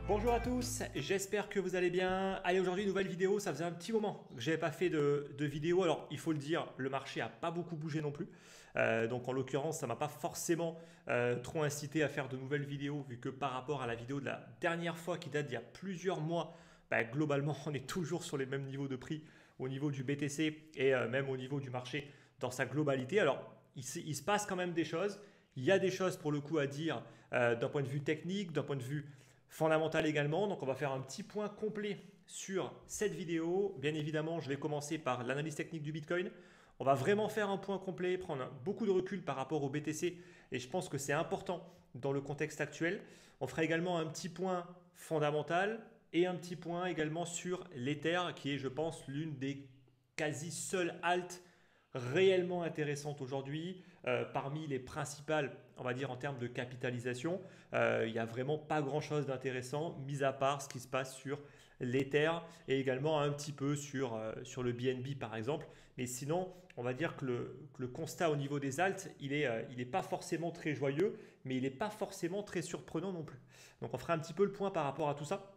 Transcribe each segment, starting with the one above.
Bonjour à tous, j'espère que vous allez bien. Allez, aujourd'hui, nouvelle vidéo. Ça faisait un petit moment que je n'avais pas fait de vidéo. Alors, il faut le dire, le marché n'a pas beaucoup bougé non plus. Donc, en l'occurrence, ça ne m'a pas forcément trop incité à faire de nouvelles vidéos, vu que par rapport à la vidéo de la dernière fois qui date d'il y a plusieurs mois, globalement, on est toujours sur les mêmes niveaux de prix au niveau du BTC et même au niveau du marché dans sa globalité. Alors, il se passe quand même des choses. Il y a des choses pour le coup à dire d'un point de vue technique, d'un point de vue fondamental également. Donc on va faire un petit point complet sur cette vidéo. Bien évidemment, je vais commencer par l'analyse technique du Bitcoin. On va vraiment faire un point complet, prendre beaucoup de recul par rapport au BTC et je pense que c'est important dans le contexte actuel. On fera également un petit point fondamental et un petit point également sur l'Ether qui est, je pense, l'une des quasi seules haltes réellement intéressantes aujourd'hui. Parmi les principales, on va dire en termes de capitalisation, il n'y a vraiment pas grand-chose d'intéressant, mis à part ce qui se passe sur l'Ether et également un petit peu sur le BNB par exemple. Mais sinon, on va dire que le constat au niveau des alts, il est pas forcément très joyeux, mais il n'est pas forcément très surprenant non plus. Donc on fera un petit peu le point par rapport à tout ça.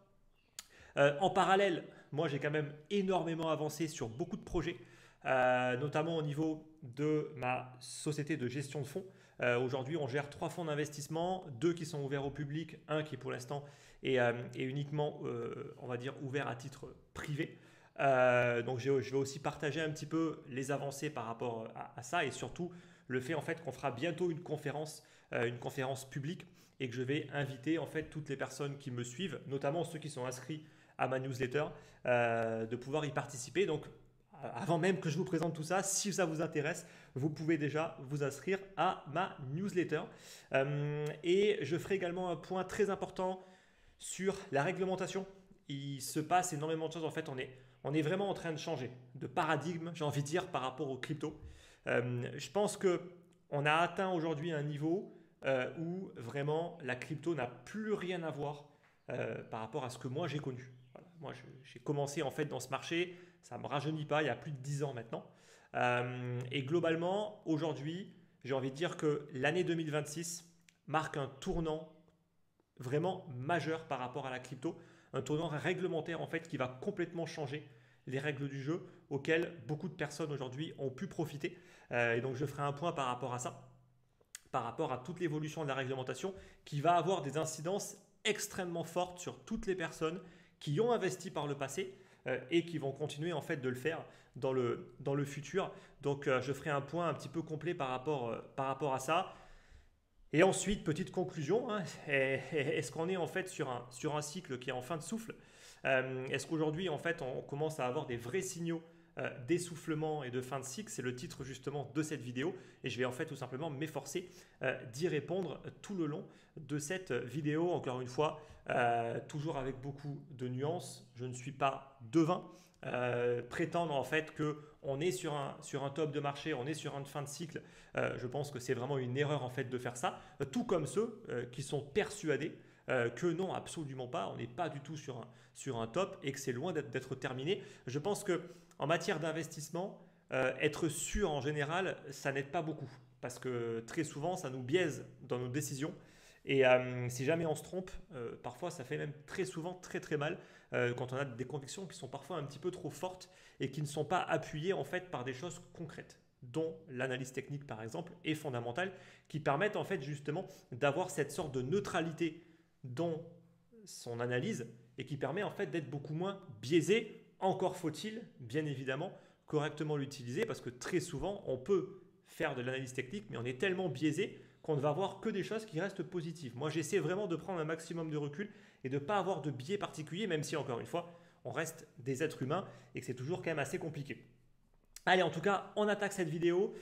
En parallèle, moi j'ai quand même énormément avancé sur beaucoup de projets, notamment au niveau de ma société de gestion de fonds. Aujourd'hui, on gère 3 fonds d'investissement, 2 qui sont ouverts au public, un qui pour l'instant est uniquement, on va dire, ouvert à titre privé. Donc je vais aussi partager un petit peu les avancées par rapport à ça et surtout le fait en fait qu'on fera bientôt une conférence publique et que je vais inviter en fait toutes les personnes qui me suivent, notamment ceux qui sont inscrits à ma newsletter, de pouvoir y participer. Donc avant même que je vous présente tout ça, si ça vous intéresse, vous pouvez déjà vous inscrire à ma newsletter. Et je ferai également un point très important sur la réglementation. Il se passe énormément de choses. En fait, on est vraiment en train de changer de paradigme, j'ai envie de dire, par rapport aux cryptos. Je pense que on a atteint aujourd'hui un niveau où vraiment la crypto n'a plus rien à voir par rapport à ce que moi j'ai connu. Voilà. Moi, j'ai commencé en fait dans ce marché, ça ne me rajeunit pas, il y a plus de 10 ans maintenant. Et globalement, aujourd'hui, j'ai envie de dire que l'année 2026 marque un tournant vraiment majeur par rapport à la crypto, un tournant réglementaire en fait qui va complètement changer les règles du jeu auxquelles beaucoup de personnes aujourd'hui ont pu profiter. Et donc je ferai un point par rapport à ça, par rapport à toute l'évolution de la réglementation qui va avoir des incidences extrêmement fortes sur toutes les personnes qui ont investi par le passé et qui vont continuer en fait de le faire dans le futur. Donc je ferai un point un petit peu complet par rapport à ça. Et ensuite, petite conclusion, hein, est-ce qu'on est en fait sur un cycle qui est en fin de souffle? Est-ce qu'aujourd'hui, en fait, on commence à avoir des vrais signaux d'essoufflement et de fin de cycle? C'est le titre justement de cette vidéo et je vais en fait tout simplement m'efforcer d'y répondre tout le long de cette vidéo. Encore une fois, toujours avec beaucoup de nuances. Je ne suis pas devin. Prétendre en fait que on est sur un top de marché, on est sur une fin de cycle, je pense que c'est vraiment une erreur en fait de faire ça. Tout comme ceux qui sont persuadés que non, absolument pas, on n'est pas du tout sur un top et que c'est loin d'être terminé. Je pense que en matière d'investissement, être sûr en général, ça n'aide pas beaucoup parce que très souvent, ça nous biaise dans nos décisions. Et si jamais on se trompe, parfois ça fait même très souvent très très mal quand on a des convictions qui sont parfois un petit peu trop fortes et qui ne sont pas appuyées en fait par des choses concrètes dont l'analyse technique par exemple est fondamentale, qui permettent en fait justement d'avoir cette sorte de neutralité dans son analyse et qui permet en fait d'être beaucoup moins biaisé. Encore faut-il bien évidemment correctement l'utiliser parce que très souvent on peut faire de l'analyse technique mais on est tellement biaisé qu'on ne va voir que des choses qui restent positives. Moi j'essaie vraiment de prendre un maximum de recul et de ne pas avoir de biais particulier, même si encore une fois on reste des êtres humains et que c'est toujours quand même assez compliqué. Allez, en tout cas, on attaque cette vidéo.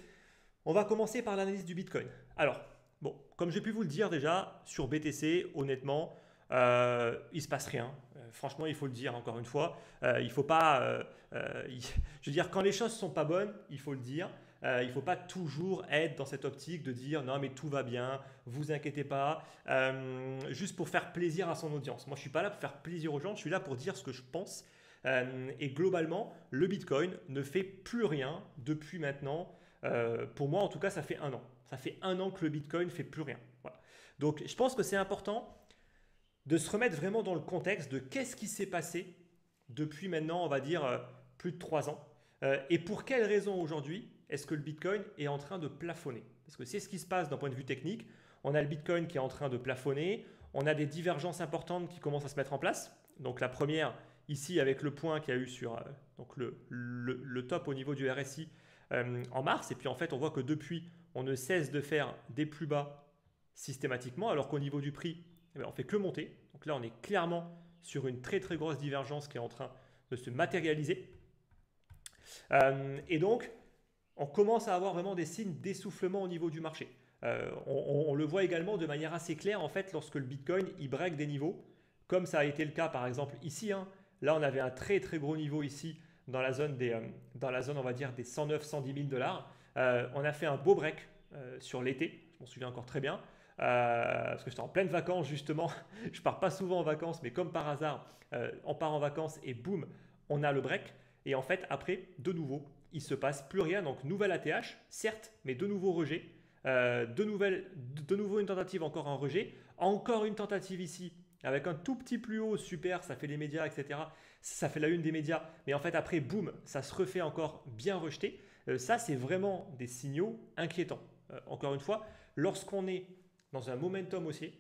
On va commencer par l'analyse du Bitcoin. Alors, bon, comme j'ai pu vous le dire déjà, sur BTC, honnêtement, il ne se passe rien. Franchement, il faut le dire encore une fois. Il faut pas. Je veux dire, quand les choses ne sont pas bonnes, il faut le dire. Il ne faut pas toujours être dans cette optique de dire non, mais tout va bien, vous inquiétez pas, juste pour faire plaisir à son audience. Moi, je ne suis pas là pour faire plaisir aux gens, je suis là pour dire ce que je pense. Et globalement, le Bitcoin ne fait plus rien depuis maintenant. Pour moi, en tout cas, ça fait un an. Ça fait un an que le Bitcoin ne fait plus rien. Voilà. Donc, je pense que c'est important de se remettre vraiment dans le contexte de qu'est-ce qui s'est passé depuis maintenant, on va dire, plus de 3 ans. Et pour quelles raisons aujourd'hui est-ce que le Bitcoin est en train de plafonner? Parce que c'est ce qui se passe d'un point de vue technique. On a le Bitcoin qui est en train de plafonner. On a des divergences importantes qui commencent à se mettre en place. Donc la première, ici, avec le point qu'il y a eu sur donc le top au niveau du RSI en mars. Et puis en fait, on voit que depuis, on ne cesse de faire des plus bas systématiquement, alors qu'au niveau du prix, on ne fait que monter. Donc là, on est clairement sur une très très grosse divergence qui est en train de se matérialiser. Et donc, on commence à avoir vraiment des signes d'essoufflement au niveau du marché. On le voit également de manière assez claire en fait lorsque le Bitcoin il break des niveaux, comme ça a été le cas par exemple ici. Là, on avait un très très gros niveau ici dans la zone on va dire des 109-110 000 dollars. On a fait un beau break sur l'été, je m'en souviens encore très bien. Parce que j'étais en pleine vacances justement, je pars pas souvent en vacances, mais comme par hasard, on part en vacances et boum, on a le break. Et en fait, après, de nouveau, il ne se passe plus rien. Donc, nouvelle ATH, certes, mais de nouveau rejet. De nouveau une tentative, encore un rejet. Encore une tentative ici, avec un tout petit plus haut, super, ça fait les médias, etc. Ça fait la une des médias. Mais en fait, après, boum, ça se refait encore bien rejeté. Ça, c'est vraiment des signaux inquiétants. Encore une fois, lorsqu'on est dans un momentum haussier,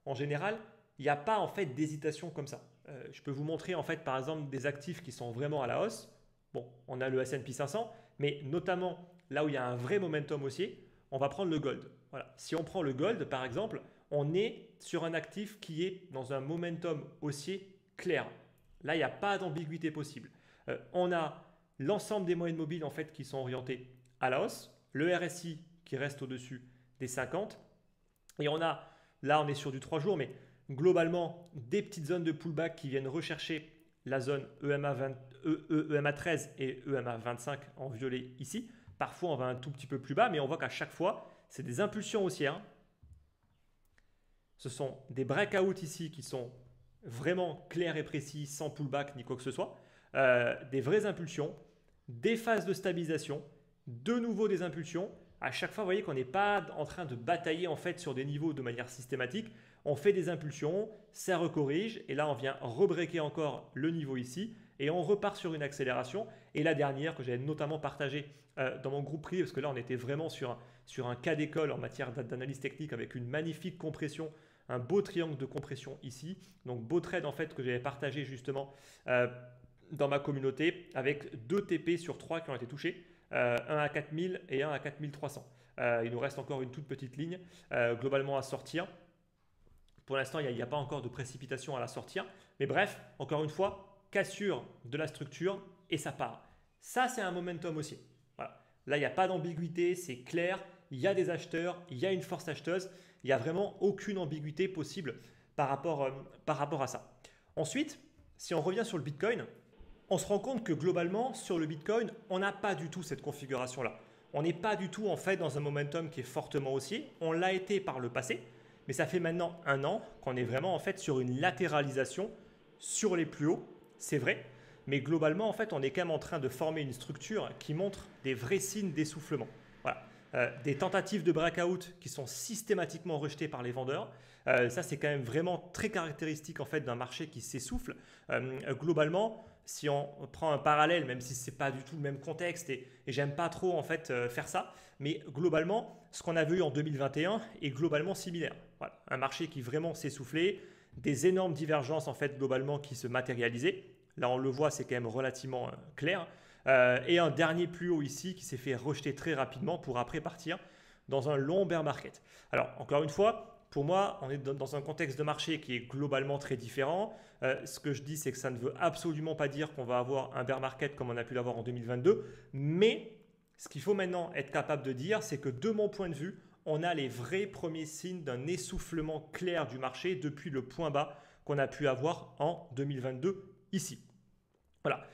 en général, il n'y a pas en fait d'hésitation comme ça. Je peux vous montrer en fait par exemple des actifs qui sont vraiment à la hausse. Bon, on a le S&P 500, mais notamment là où il y a un vrai momentum haussier, on va prendre le gold. Voilà. Si on prend le gold par exemple, on est sur un actif qui est dans un momentum haussier clair. Là, il n'y a pas d'ambiguïté possible. On a l'ensemble des moyennes mobiles en fait qui sont orientées à la hausse, le RSI qui reste au-dessus des 50 et on a, là on est sur du 3 jours, mais globalement des petites zones de pullback qui viennent rechercher la zone EMA 13 et EMA 25 en violet ici. Parfois on va un tout petit peu plus bas, mais on voit qu'à chaque fois c'est des impulsions haussières. Ce sont des breakouts ici qui sont vraiment clairs et précis, sans pullback ni quoi que ce soit. Des vraies impulsions, des phases de stabilisation, de nouveau des impulsions. À chaque fois, vous voyez qu'on n'est pas en train de batailler en fait sur des niveaux de manière systématique. On fait des impulsions, ça recorrige et là on vient rebreaker encore le niveau ici et on repart sur une accélération. Et la dernière que j'avais notamment partagée dans mon groupe privé, parce que là on était vraiment sur un cas d'école en matière d'analyse technique avec une magnifique compression, un beau triangle de compression ici. Donc beau trade en fait que j'avais partagé justement dans ma communauté avec 2 TP sur 3 qui ont été touchés. Un à 4000 et un à 4300. Il nous reste encore une toute petite ligne globalement à sortir. Pour l'instant, il n'y a pas encore de précipitation à la sortir. Mais bref, encore une fois, cassure de la structure et ça part. Ça, c'est un momentum haussier. Voilà. Là, il n'y a pas d'ambiguïté, c'est clair. Il y a des acheteurs, il y a une force acheteuse. Il n'y a vraiment aucune ambiguïté possible par rapport à ça. Ensuite, si on revient sur le Bitcoin, on se rend compte que globalement, sur le Bitcoin, on n'a pas du tout cette configuration-là. On n'est pas du tout en fait dans un momentum qui est fortement haussier. On l'a été par le passé, mais ça fait maintenant 1 an qu'on est vraiment en fait sur une latéralisation sur les plus hauts. C'est vrai, mais globalement, en fait, on est quand même en train de former une structure qui montre des vrais signes d'essoufflement. Voilà. Des tentatives de breakout qui sont systématiquement rejetées par les vendeurs. Ça, c'est quand même vraiment très caractéristique en fait d'un marché qui s'essouffle. Globalement, si on prend un parallèle, même si ce n'est pas du tout le même contexte et j'aime pas trop en fait faire ça, mais globalement, ce qu'on a vu en 2021 est globalement similaire. Voilà. Un marché qui vraiment s'est essoufflé, des énormes divergences en fait globalement qui se matérialisaient. Là, on le voit, c'est quand même relativement clair. Et un dernier plus haut ici qui s'est fait rejeter très rapidement pour après partir dans un long bear market. Alors, encore une fois, pour moi, on est dans un contexte de marché qui est globalement très différent. Ce que je dis, c'est que ça ne veut absolument pas dire qu'on va avoir un bear market comme on a pu l'avoir en 2022. Mais ce qu'il faut maintenant être capable de dire, c'est que de mon point de vue, on a les vrais premiers signes d'un essoufflement clair du marché depuis le point bas qu'on a pu avoir en 2022 ici. Voilà.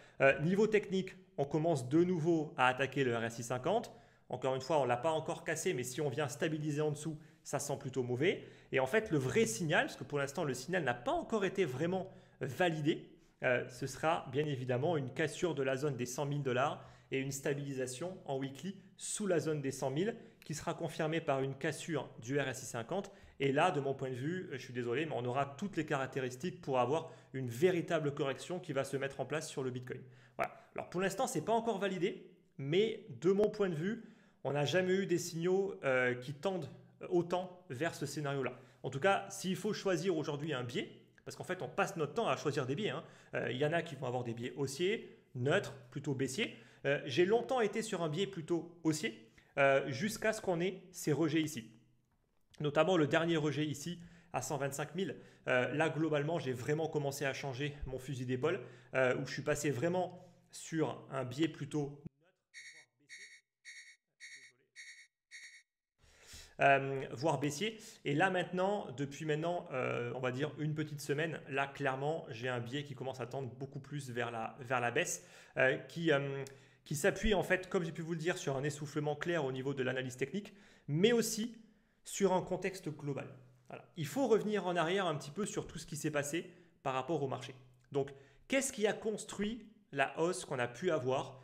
Niveau technique, on commence de nouveau à attaquer le RSI 50. Encore une fois, on ne l'a pas encore cassé, mais si on vient stabiliser en dessous, ça sent plutôt mauvais. Et en fait, le vrai signal, parce que pour l'instant, le signal n'a pas encore été vraiment validé, ce sera bien évidemment une cassure de la zone des 100 000 dollars et une stabilisation en weekly sous la zone des 100 000 qui sera confirmée par une cassure du RSI 50 Et là, de mon point de vue, je suis désolé, mais on aura toutes les caractéristiques pour avoir une véritable correction qui va se mettre en place sur le Bitcoin. Voilà. Alors pour l'instant, ce n'est pas encore validé, mais de mon point de vue, on n'a jamais eu des signaux qui tendent autant vers ce scénario-là. En tout cas, s'il faut choisir aujourd'hui un biais, parce qu'en fait, on passe notre temps à choisir des biais. Hein. Il y en a qui vont avoir des biais haussiers, neutres, plutôt baissiers. J'ai longtemps été sur un biais plutôt haussier jusqu'à ce qu'on ait ces rejets ici. Notamment le dernier rejet ici à 125 000. Là, globalement, j'ai vraiment commencé à changer mon fusil d'épaule où je suis passé vraiment sur un biais plutôt voire baissier. Et là maintenant, depuis maintenant, on va dire une petite semaine, là clairement, j'ai un biais qui commence à tendre beaucoup plus vers la baisse, qui s'appuie en fait, comme j'ai pu vous le dire, sur un essoufflement clair au niveau de l'analyse technique, mais aussi sur un contexte global. Voilà. Il faut revenir en arrière un petit peu sur tout ce qui s'est passé par rapport au marché. Donc, qu'est-ce qui a construit la hausse qu'on a pu avoir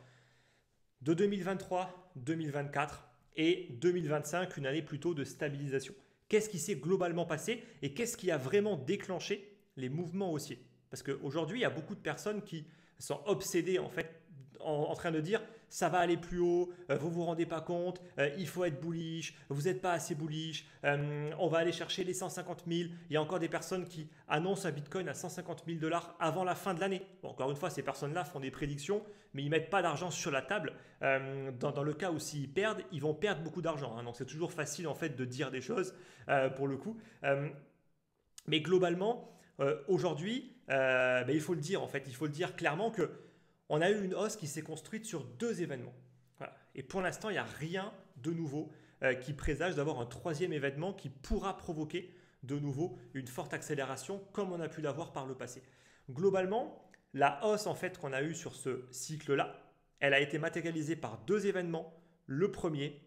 de 2023, 2024 et 2025, une année plutôt de stabilisation? Qu'est-ce qui s'est globalement passé et qu'est-ce qui a vraiment déclenché les mouvements haussiers? Parce qu'aujourd'hui, il y a beaucoup de personnes qui sont obsédées en fait en train de dire ça va aller plus haut, vous vous rendez pas compte, il faut être bullish, vous n'êtes pas assez bullish, on va aller chercher les 150 000. Il y a encore des personnes qui annoncent un Bitcoin à 150 000 $ avant la fin de l'année. Bon, encore une fois, ces personnes-là font des prédictions, mais ils ne mettent pas d'argent sur la table. Dans le cas où s'ils perdent, ils vont perdre beaucoup d'argent. Hein. Donc c'est toujours facile en fait de dire des choses pour le coup. Mais globalement, aujourd'hui, il faut le dire en fait, il faut le dire clairement que on a eu une hausse qui s'est construite sur 2 événements. Voilà. Et pour l'instant, il n'y a rien de nouveau qui présage d'avoir un 3e événement qui pourra provoquer de nouveau une forte accélération comme on a pu l'avoir par le passé. Globalement, la hausse en fait qu'on a eue sur ce cycle-là, elle a été matérialisée par 2 événements. Le premier,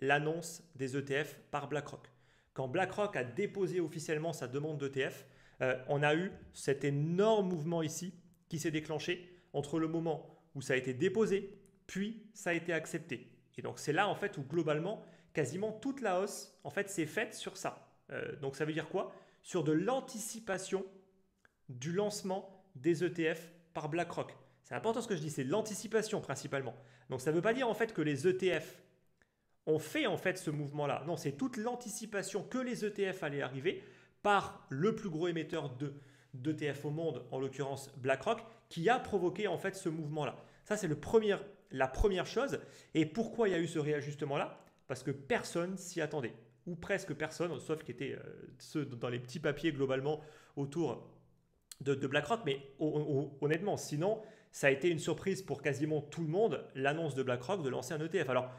l'annonce des ETF par BlackRock. Quand BlackRock a déposé officiellement sa demande d'ETF, on a eu cet énorme mouvement ici qui s'est déclenché entre le moment où ça a été déposé, puis ça a été accepté. Et donc c'est là en fait où globalement, quasiment toute la hausse en fait s'est faite sur ça. Donc ça veut dire quoi? Sur de l'anticipation du lancement des ETF par BlackRock. C'est important ce que je dis, c'est l'anticipation principalement. Donc ça ne veut pas dire en fait que les ETF ont fait en fait ce mouvement-là. Non, c'est toute l'anticipation que les ETF allaient arriver par le plus gros émetteur d'ETF au monde, en l'occurrence BlackRock, qui a provoqué en fait ce mouvement-là. Ça, c'est la première chose. Et pourquoi il y a eu ce réajustement-là? Parce que personne s'y attendait, ou presque personne, sauf qui étaient ceux dans les petits papiers globalement autour de BlackRock. Mais honnêtement, sinon, ça a été une surprise pour quasiment tout le monde, l'annonce de BlackRock de lancer un ETF. Alors,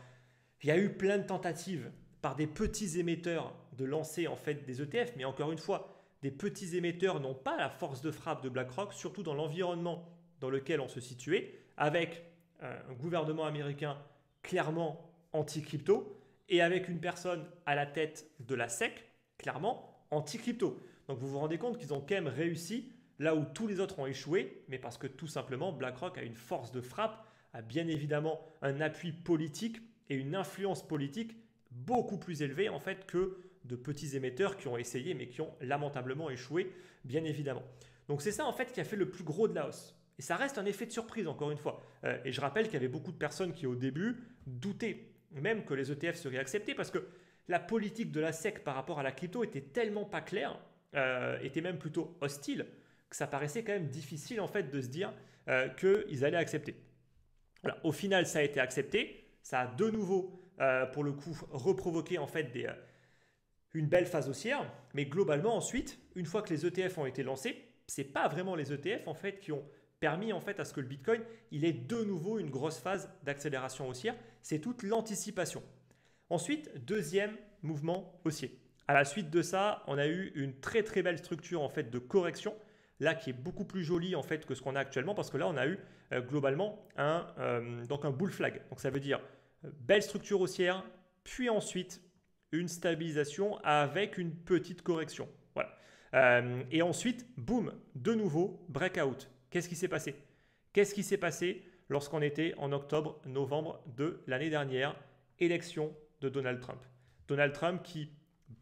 il y a eu plein de tentatives par des petits émetteurs de lancer en fait des ETF, mais encore une fois, des petits émetteurs n'ont pas la force de frappe de BlackRock, surtout dans l'environnement dans lequel on se situait, avec un gouvernement américain clairement anti-crypto et avec une personne à la tête de la SEC clairement anti-crypto. Donc vous vous rendez compte qu'ils ont quand même réussi là où tous les autres ont échoué, mais parce que tout simplement BlackRock a une force de frappe, a bien évidemment un appui politique et une influence politique beaucoup plus élevée en fait que de petits émetteurs qui ont essayé mais qui ont lamentablement échoué, bien évidemment. Donc c'est ça en fait qui a fait le plus gros de la hausse. Et ça reste un effet de surprise encore une fois. Et je rappelle qu'il y avait beaucoup de personnes qui au début doutaient même que les ETF seraient acceptés parce que la politique de la SEC par rapport à la crypto était tellement pas claire, était même plutôt hostile, que ça paraissait quand même difficile en fait de se dire qu'ils allaient accepter. Voilà. Au final, ça a été accepté. Ça a de nouveau, pour le coup, reprovoqué en fait une belle phase haussière. Mais globalement, ensuite, une fois que les ETF ont été lancés, ce n'est pas vraiment les ETF en fait qui ont permis en fait à ce que le Bitcoin il ait de nouveau une grosse phase d'accélération haussière. C'est toute l'anticipation. Ensuite, deuxième mouvement haussier. À la suite de ça, on a eu une très très belle structure en fait de correction, là qui est beaucoup plus jolie en fait que ce qu'on a actuellement parce que là on a eu globalement donc un bull flag. Donc ça veut dire belle structure haussière, puis ensuite une stabilisation avec une petite correction. Voilà. Et ensuite, boum, de nouveau breakout. Qu'est-ce qui s'est passé? Qu'est-ce qui s'est passé lorsqu'on était en octobre, novembre de l'année dernière, élection de Donald Trump? Donald Trump qui,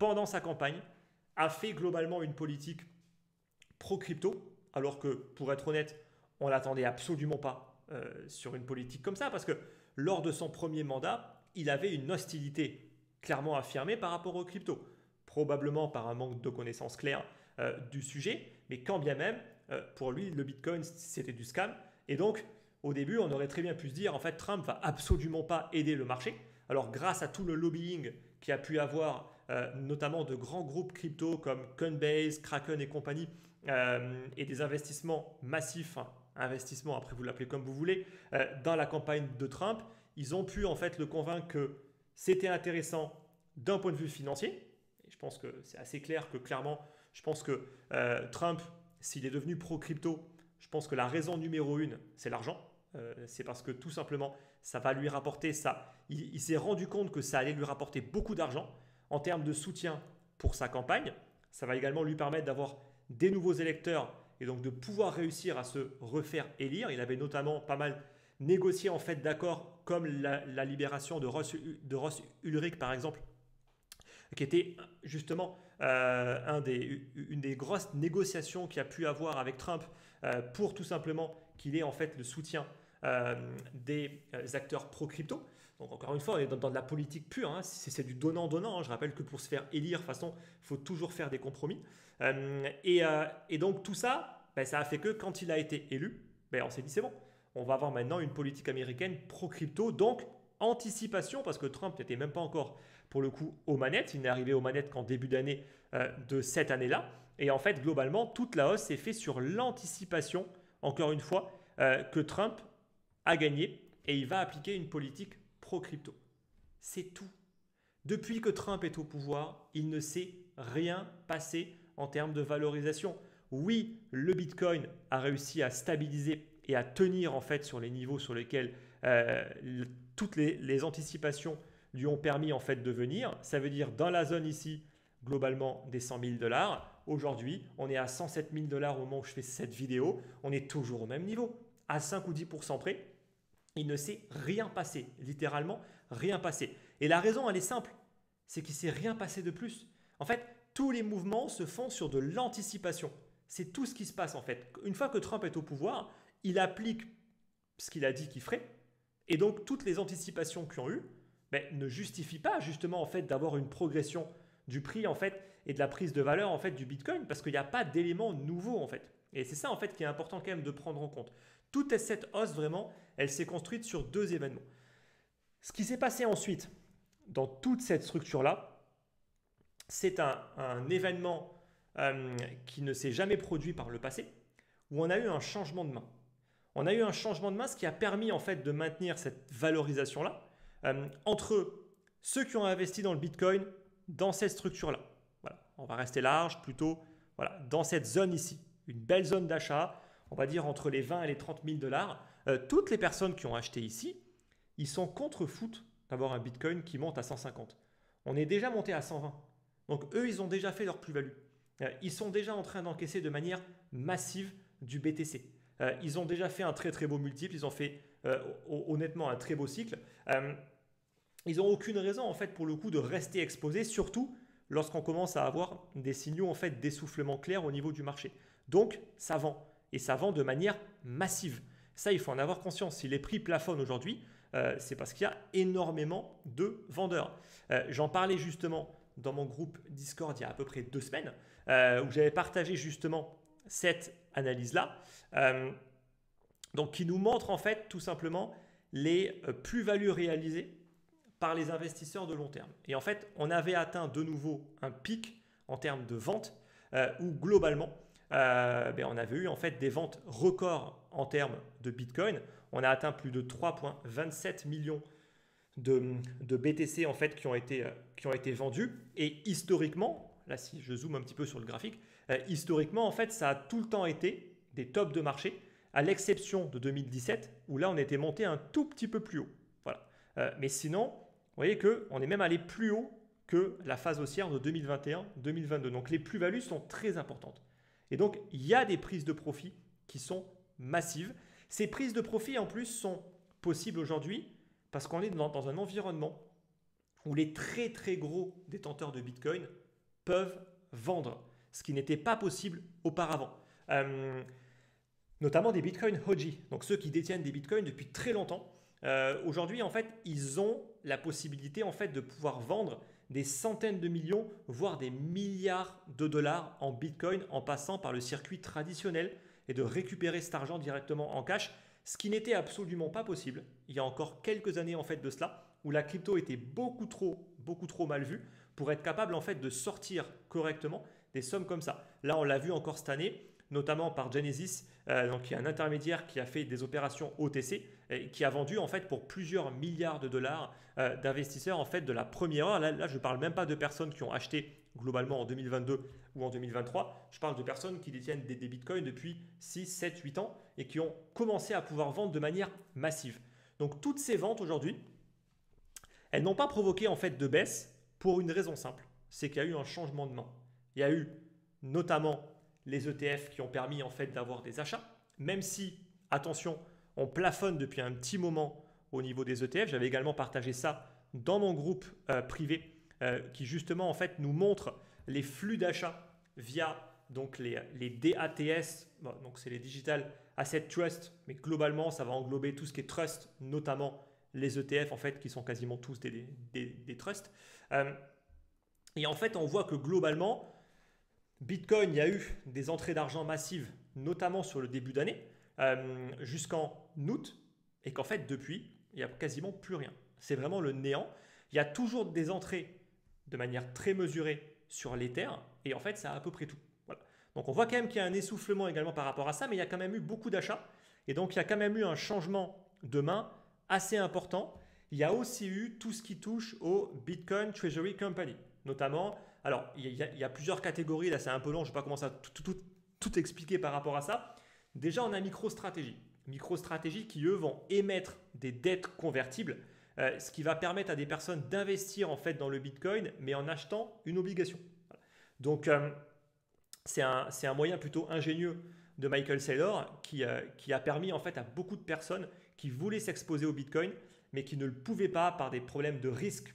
pendant sa campagne, a fait globalement une politique pro-crypto, alors que pour être honnête, on ne l'attendait absolument pas sur une politique comme ça, parce que lors de son premier mandat, il avait une hostilité clairement affirmée par rapport aux crypto, probablement par un manque de connaissances claires du sujet, mais quand bien même, pour lui, le Bitcoin, c'était du scam. Et donc, au début, on aurait très bien pu se dire, en fait, Trump va absolument pas aider le marché. Alors, grâce à tout le lobbying qu'il a pu avoir, notamment de grands groupes crypto comme Coinbase, Kraken et compagnie, et des investissements massifs, hein, investissements, après vous l'appelez comme vous voulez, dans la campagne de Trump, ils ont pu en fait le convaincre que c'était intéressant d'un point de vue financier. Et je pense que c'est assez clair que clairement, je pense que Trump, s'il est devenu pro-crypto, je pense que la raison numéro une, c'est l'argent. C'est parce que tout simplement, ça va lui rapporter ça. Il s'est rendu compte que ça allait lui rapporter beaucoup d'argent en termes de soutien pour sa campagne. Ça va également lui permettre d'avoir des nouveaux électeurs et donc de pouvoir réussir à se refaire élire. Il avait notamment pas mal négocié en fait d'accords comme la libération de Ross Ulrich par exemple, qui était justement une des grosses négociations qu'il a pu avoir avec Trump pour tout simplement qu'il ait en fait le soutien des acteurs pro-crypto. Donc encore une fois, on est dans de la politique pure, hein. C'est du donnant-donnant, hein. Je rappelle que pour se faire élire, de toute façon, il faut toujours faire des compromis. Et donc tout ça, ben, ça a fait que quand il a été élu, ben, on s'est dit c'est bon, on va avoir maintenant une politique américaine pro-crypto, donc anticipation, parce que Trump n'était même pas encore pour le coup aux manettes, il n'est arrivé aux manettes qu'en début d'année de cette année-là. Et en fait, globalement, toute la hausse s'est faite sur l'anticipation, encore une fois, que Trump a gagné et il va appliquer une politique pro-crypto. C'est tout. Depuis que Trump est au pouvoir, il ne s'est rien passé en termes de valorisation. Oui, le Bitcoin a réussi à stabiliser et à tenir en fait sur les niveaux sur lesquels toutes les anticipations lui ont permis en fait de venir. Ça veut dire dans la zone ici, globalement des 100 000 $. Aujourd'hui, on est à 107 000 $ au moment où je fais cette vidéo. On est toujours au même niveau, à 5 ou 10% près. Il ne s'est rien passé, littéralement rien passé. Et la raison, elle est simple, c'est qu'il ne s'est rien passé de plus. En fait, tous les mouvements se font sur de l'anticipation. C'est tout ce qui se passe en fait. Une fois que Trump est au pouvoir, il applique ce qu'il a dit qu'il ferait. Et donc, toutes les anticipations qu'il ont eues ne justifient pas justement en fait d'avoir une progression du prix en fait et de la prise de valeur en fait du Bitcoin parce qu'il n'y a pas d'éléments nouveaux en fait. Et c'est ça en fait qui est important quand même de prendre en compte. Toute cette hausse vraiment, elle s'est construite sur deux événements. Ce qui s'est passé ensuite dans toute cette structure-là, c'est un événement qui ne s'est jamais produit par le passé, où on a eu un changement de main. On a eu un changement de main, ce qui a permis en fait de maintenir cette valorisation-là entre ceux qui ont investi dans le Bitcoin dans cette structure-là. Voilà, on va rester large plutôt voilà, dans cette zone ici, une belle zone d'achat, on va dire entre les 20 et les 30 000 $. Toutes les personnes qui ont acheté ici, ils sont contre-foot d'avoir un Bitcoin qui monte à 150. On est déjà monté à 120. Donc eux, ils ont déjà fait leur plus-value. Ils sont déjà en train d'encaisser de manière massive du BTC. Ils ont déjà fait un très très beau multiple. Ils ont fait honnêtement un très beau cycle. Ils n'ont aucune raison en fait pour le coup de rester exposés, surtout lorsqu'on commence à avoir des signaux en fait d'essoufflement clair au niveau du marché. Donc ça vend et ça vend de manière massive. Ça, il faut en avoir conscience. Si les prix plafonnent aujourd'hui, c'est parce qu'il y a énormément de vendeurs. J'en parlais justement dans mon groupe Discord il y a à peu près 2 semaines où j'avais partagé justement cette analyse-là. Donc qui nous montre en fait tout simplement les plus-values réalisées par les investisseurs de long terme. Et en fait, on avait atteint de nouveau un pic en termes de vente où globalement, on avait eu en fait des ventes records en termes de Bitcoin. On a atteint plus de 3,27 millions de BTC en fait qui ont été vendus. Et historiquement, là si je zoome un petit peu sur le graphique, historiquement en fait ça a tout le temps été des tops de marché, à l'exception de 2017 où là on était monté un tout petit peu plus haut. Voilà. Mais sinon, vous voyez qu'on est même allé plus haut que la phase haussière de 2021-2022. Donc les plus-values sont très importantes. Et donc il y a des prises de profit qui sont massives. Ces prises de profit en plus sont possibles aujourd'hui parce qu'on est dans un environnement où les très très gros détenteurs de Bitcoin peuvent vendre, ce qui n'était pas possible auparavant. Notamment des bitcoins Hoji, donc ceux qui détiennent des bitcoins depuis très longtemps. Aujourd'hui, en fait, ils ont la possibilité en fait, de pouvoir vendre des centaines de millions, voire des milliards de dollars en bitcoin en passant par le circuit traditionnel et de récupérer cet argent directement en cash, ce qui n'était absolument pas possible il y a encore quelques années en fait de cela, où la crypto était beaucoup trop mal vue pour être capable en fait de sortir correctement des sommes comme ça. Là, on l'a vu encore cette année, notamment par Genesis, donc qui est un intermédiaire qui a fait des opérations OTC, et qui a vendu en fait pour plusieurs milliards de dollars d'investisseurs en fait de la première heure. Là, je ne parle même pas de personnes qui ont acheté globalement en 2022 ou en 2023. Je parle de personnes qui détiennent des bitcoins depuis 6, 7, 8 ans et qui ont commencé à pouvoir vendre de manière massive. Donc toutes ces ventes aujourd'hui, elles n'ont pas provoqué en fait de baisse pour une raison simple, c'est qu'il y a eu un changement de main. Il y a eu notamment les ETF qui ont permis en fait d'avoir des achats, même si, attention, on plafonne depuis un petit moment au niveau des ETF. J'avais également partagé ça dans mon groupe privé qui justement en fait nous montre les flux d'achat via donc les DATS, bon, donc c'est les Digital Asset Trust, mais globalement ça va englober tout ce qui est trust, notamment les ETF en fait qui sont quasiment tous des trusts. Et en fait on voit que globalement Bitcoin, il y a eu des entrées d'argent massives, notamment sur le début d'année, jusqu'en août, et qu'en fait, depuis, il n'y a quasiment plus rien. C'est vraiment le néant. Il y a toujours des entrées de manière très mesurée sur l'Ether, et en fait, c'est à peu près tout. Voilà. Donc, on voit quand même qu'il y a un essoufflement également par rapport à ça, mais il y a quand même eu beaucoup d'achats, et donc il y a quand même eu un changement de main assez important. Il y a aussi eu tout ce qui touche au Bitcoin Treasury Company, notamment. Alors, il y a plusieurs catégories, là c'est un peu long, je ne vais pas commencer à tout expliquer par rapport à ça. Déjà, on a MicroStrategy. MicroStrategy qui, eux, vont émettre des dettes convertibles, ce qui va permettre à des personnes d'investir en fait dans le Bitcoin, mais en achetant une obligation. Voilà. Donc, c'est un moyen plutôt ingénieux de Michael Saylor qui a permis en fait à beaucoup de personnes qui voulaient s'exposer au Bitcoin, mais qui ne le pouvaient pas par des problèmes de risque.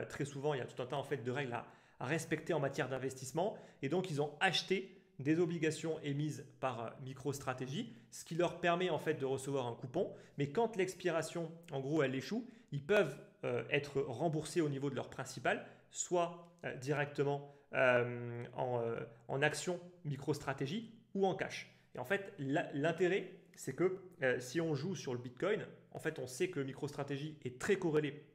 Très souvent, il y a tout un tas en fait de règles à respecter en matière d'investissement, et donc ils ont acheté des obligations émises par MicroStrategy, ce qui leur permet en fait de recevoir un coupon, mais quand l'expiration en gros elle échoue, ils peuvent être remboursés au niveau de leur principal, soit directement en action MicroStrategy ou en cash. Et en fait l'intérêt c'est que si on joue sur le Bitcoin, en fait on sait que MicroStrategy est très corrélé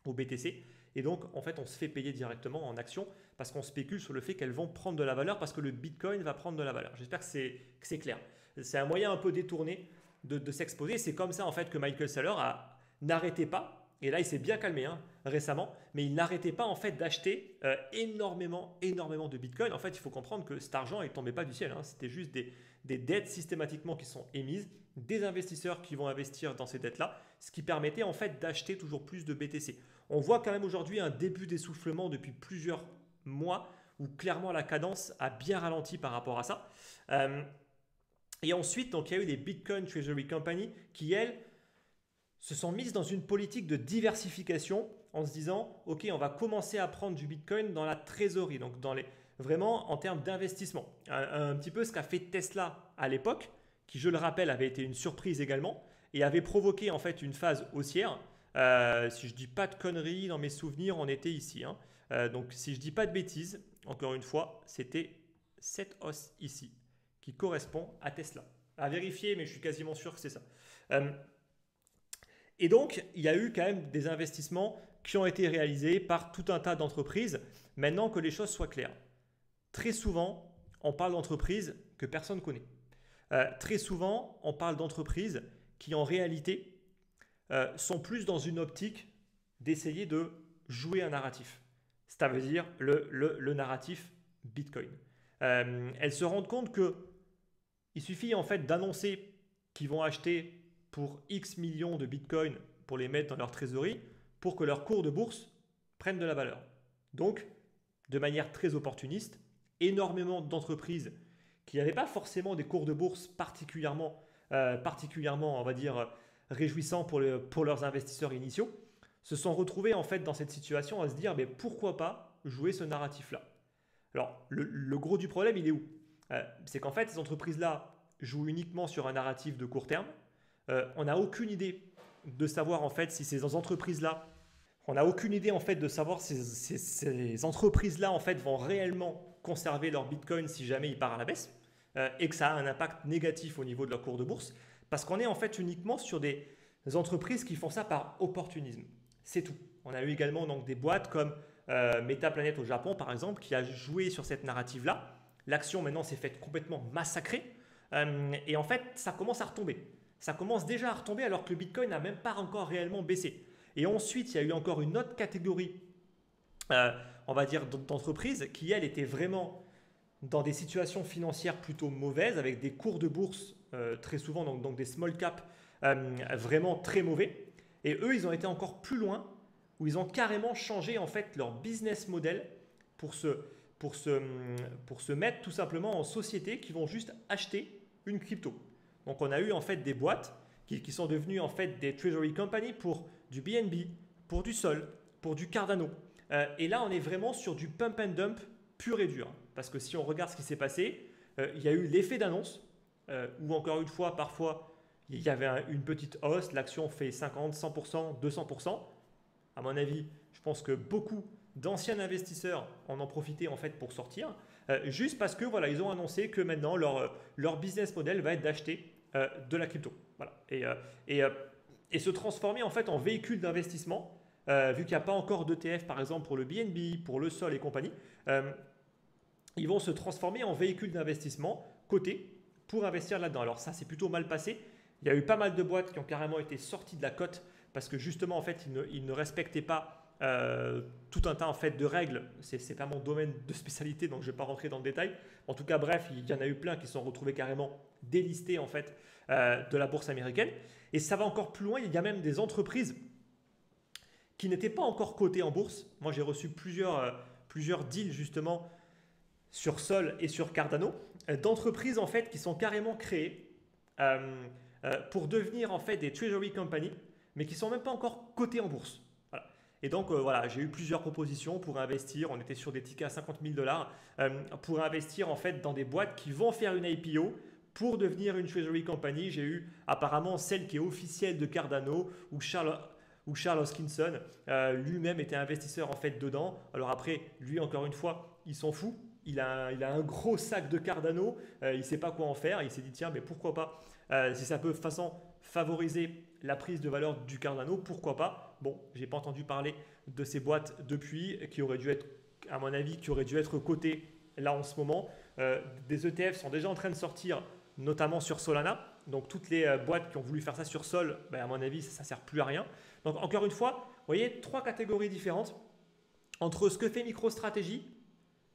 au BTC, et donc en fait on se fait payer directement en actions parce qu'on spécule sur le fait qu'elles vont prendre de la valeur parce que le Bitcoin va prendre de la valeur. J'espère que c'est clair. C'est un moyen un peu détourné de s'exposer. C'est comme ça en fait que Michael Saylor n'arrêtait pas, et là il s'est bien calmé récemment, mais il n'arrêtait pas en fait d'acheter énormément de Bitcoin. En fait il faut comprendre que cet argent il tombait pas du ciel, c'était juste des dettes systématiquement qui sont émises, des investisseurs qui vont investir dans ces dettes-là, ce qui permettait en fait d'acheter toujours plus de BTC. On voit quand même aujourd'hui un début d'essoufflement depuis plusieurs mois où clairement la cadence a bien ralenti par rapport à ça. Et ensuite, donc, il y a eu des Bitcoin Treasury Company qui, elles, se sont mises dans une politique de diversification en se disant « Ok, on va commencer à prendre du Bitcoin dans la trésorerie, donc vraiment en termes d'investissement. » Un petit peu ce qu'a fait Tesla à l'époque, qui, je le rappelle, avait été une surprise également et avait provoqué en fait une phase haussière. Si je ne dis pas de conneries, dans mes souvenirs, on était ici. Donc, si je ne dis pas de bêtises, encore une fois, c'était cette hausse ici qui correspond à Tesla. À vérifier, mais je suis quasiment sûr que c'est ça. Et donc, il y a eu quand même des investissements qui ont été réalisés par tout un tas d'entreprises. Maintenant que les choses soient claires. Très souvent, on parle d'entreprises que personne ne connaît. Très souvent, on parle d'entreprises qui en réalité sont plus dans une optique d'essayer de jouer un narratif. Ça veut dire le narratif Bitcoin. Elles se rendent compte qu'il suffit en fait d'annoncer qu'ils vont acheter pour X millions de Bitcoin pour les mettre dans leur trésorerie pour que leur cours de bourse prenne de la valeur. Donc, de manière très opportuniste, énormément d'entreprises qui n'avaient pas forcément des cours de bourse particulièrement on va dire, réjouissants pour leurs investisseurs initiaux, se sont retrouvés en fait dans cette situation à se dire mais pourquoi pas jouer ce narratif-là. Alors, le gros du problème, il est où? C'est qu'en fait, ces entreprises-là jouent uniquement sur un narratif de court terme. On n'a aucune idée de savoir en fait si ces entreprises-là, on n'a aucune idée en fait de savoir si ces entreprises-là en fait vont réellement conserver leur Bitcoin si jamais il part à la baisse et que ça a un impact négatif au niveau de leur cours de bourse, parce qu'on est en fait uniquement sur des entreprises qui font ça par opportunisme. C'est tout. On a eu également donc des boîtes comme Metaplanet au Japon par exemple qui a joué sur cette narrative-là. L'action maintenant s'est faite complètement massacrer et en fait ça commence à retomber. Ça commence déjà à retomber alors que le Bitcoin n'a même pas encore réellement baissé. Et ensuite, il y a eu encore une autre catégorie, on va dire, d'entreprises qui, elles, étaient vraiment dans des situations financières plutôt mauvaises, avec des cours de bourse très souvent, donc des small caps vraiment très mauvais. Et eux, ils ont été encore plus loin, où ils ont carrément changé en fait leur business model pour se mettre tout simplement en société qui vont juste acheter une crypto. Donc on a eu en fait des boîtes qui sont devenues en fait des treasury companies pour du BNB, pour du Sol, pour du Cardano. Et là on est vraiment sur du pump and dump pur et dur. Parce que si on regarde ce qui s'est passé, il y a eu l'effet d'annonce, où encore une fois, parfois, il y avait une petite hausse, l'action fait 50, 100%, 200%. À mon avis, je pense que beaucoup d'anciens investisseurs en ont profité en fait pour sortir, juste parce que voilà, ils ont annoncé que maintenant leur business model va être d'acheter de la crypto. Voilà. Et se transformer en fait en véhicule d'investissement, vu qu'il n'y a pas encore d'ETF par exemple pour le BNB, pour le Sol et compagnie, ils vont se transformer en véhicule d'investissement coté pour investir là-dedans. Alors ça, c'est plutôt mal passé. Il y a eu pas mal de boîtes qui ont carrément été sorties de la cote parce que justement, en fait, ils ne respectaient pas tout un tas en fait, de règles. Ce n'est pas mon domaine de spécialité, donc je ne vais pas rentrer dans le détail. En tout cas, bref, il y en a eu plein qui se sont retrouvés carrément délistés en fait, de la bourse américaine. Et ça va encore plus loin. Il y a même des entreprises qui n'étaient pas encore cotées en bourse. Moi, j'ai reçu plusieurs deals justement sur Sol et sur Cardano, d'entreprises en fait qui sont carrément créées pour devenir en fait des treasury companies, mais qui ne sont même pas encore cotées en bourse. Voilà. Et donc voilà, j'ai eu plusieurs propositions pour investir. On était sur des tickets à 50 000 dollars pour investir en fait dans des boîtes qui vont faire une IPO pour devenir une treasury company. J'ai eu apparemment celle qui est officielle de Cardano ou Charles Hoskinson lui-même était investisseur en fait dedans. Alors après, lui encore une fois, il s'en fout. Il a un gros sac de Cardano, il ne sait pas quoi en faire. Il s'est dit tiens, mais pourquoi pas, si ça peut de façon favoriser la prise de valeur du Cardano, pourquoi pas. Bon, je n'ai pas entendu parler de ces boîtes depuis, qui auraient dû être, à mon avis, qui auraient dû être cotées là en ce moment. Des ETF sont déjà en train de sortir, notamment sur Solana. Donc toutes les boîtes qui ont voulu faire ça sur Sol, ben, à mon avis, ça ne sert plus à rien. Donc encore une fois, vous voyez, trois catégories différentes entre ce que fait MicroStrategy,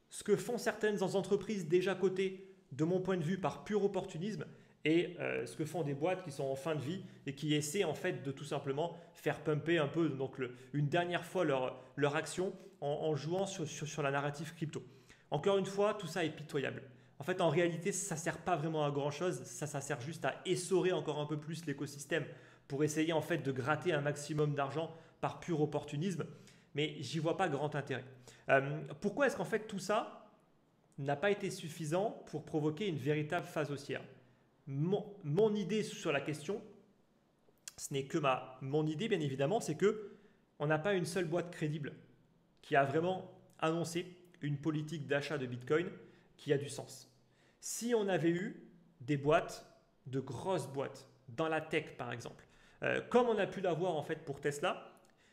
ce que font certaines entreprises déjà cotées, de mon point de vue, par pur opportunisme, et ce que font des boîtes qui sont en fin de vie et qui essaient en fait de tout simplement faire pumper un peu donc une dernière fois leur action en jouant sur la narrative crypto. Encore une fois, tout ça est pitoyable. En fait, en réalité, ça ne sert pas vraiment à grand-chose. Ça sert juste à essorer encore un peu plus l'écosystème pour essayer en fait de gratter un maximum d'argent par pur opportunisme. Mais j'y vois pas grand intérêt. Pourquoi est-ce qu'en fait tout ça n'a pas été suffisant pour provoquer une véritable phase haussière? Mon idée sur la question, ce n'est que mon idée bien évidemment, c'est que on n'a pas une seule boîte crédible qui a vraiment annoncé une politique d'achat de Bitcoin qui a du sens. Si on avait eu des boîtes, de grosses boîtes, dans la tech par exemple, comme on a pu l'avoir en fait pour Tesla,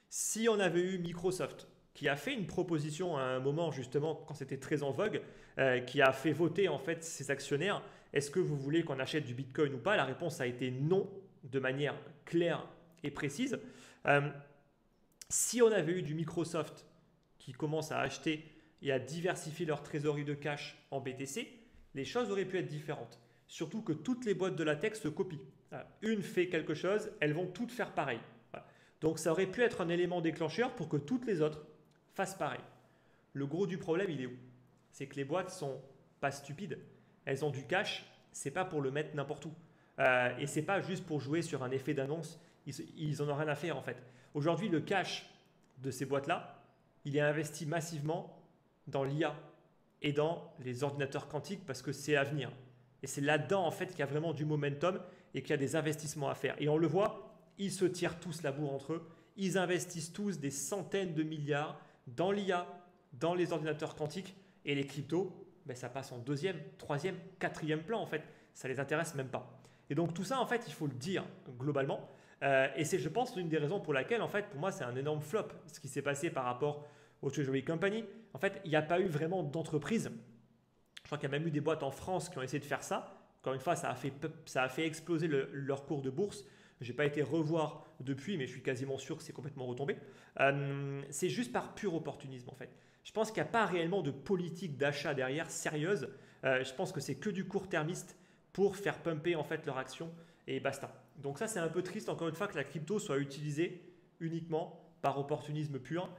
si on avait eu Microsoft qui a fait une proposition à un moment justement quand c'était très en vogue, qui a fait voter en fait ses actionnaires, est-ce que vous voulez qu'on achète du Bitcoin ou pas? La réponse a été non, de manière claire et précise. Si on avait eu du Microsoft qui commence à acheter et à diversifier leur trésorerie de cash en BTC, les choses auraient pu être différentes. Surtout que toutes les boîtes de la tech se copient. Une fait quelque chose, elles vont toutes faire pareil. Voilà. Donc ça aurait pu être un élément déclencheur pour que toutes les autres fassent pareil. Le gros du problème, il est où? C'est que les boîtes sont pas stupides. Elles ont du cash, c'est pas pour le mettre n'importe où. Et c'est pas juste pour jouer sur un effet d'annonce. Ils en ont rien à faire en fait. Aujourd'hui, le cash de ces boîtes-là, il est investi massivement dans l'IA et dans les ordinateurs quantiques parce que c'est à venir. Et c'est là-dedans en fait qu'il y a vraiment du momentum et qu'il y a des investissements à faire. Et on le voit, ils se tirent tous la bourre entre eux. Ils investissent tous des centaines de milliards dans l'IA, dans les ordinateurs quantiques et les cryptos, ben ça passe en deuxième, troisième, quatrième plan en fait. Ça ne les intéresse même pas. Et donc tout ça en fait, il faut le dire globalement. Et c'est je pense l'une des raisons pour laquelle en fait pour moi c'est un énorme flop ce qui s'est passé par rapport au Treasury Company. En fait, il n'y a pas eu vraiment d'entreprise. Je crois qu'il y a même eu des boîtes en France qui ont essayé de faire ça. Encore une fois, ça a fait exploser leur cours de bourse. Je n'ai pas été revoir depuis, mais je suis quasiment sûr que c'est complètement retombé. C'est juste par pur opportunisme en fait. Je pense qu'il n'y a pas réellement de politique d'achat derrière sérieuse. Je pense que c'est que du court-termiste pour faire pumper en fait leur action et basta. Donc ça, c'est un peu triste encore une fois que la crypto soit utilisée uniquement par opportunisme pur,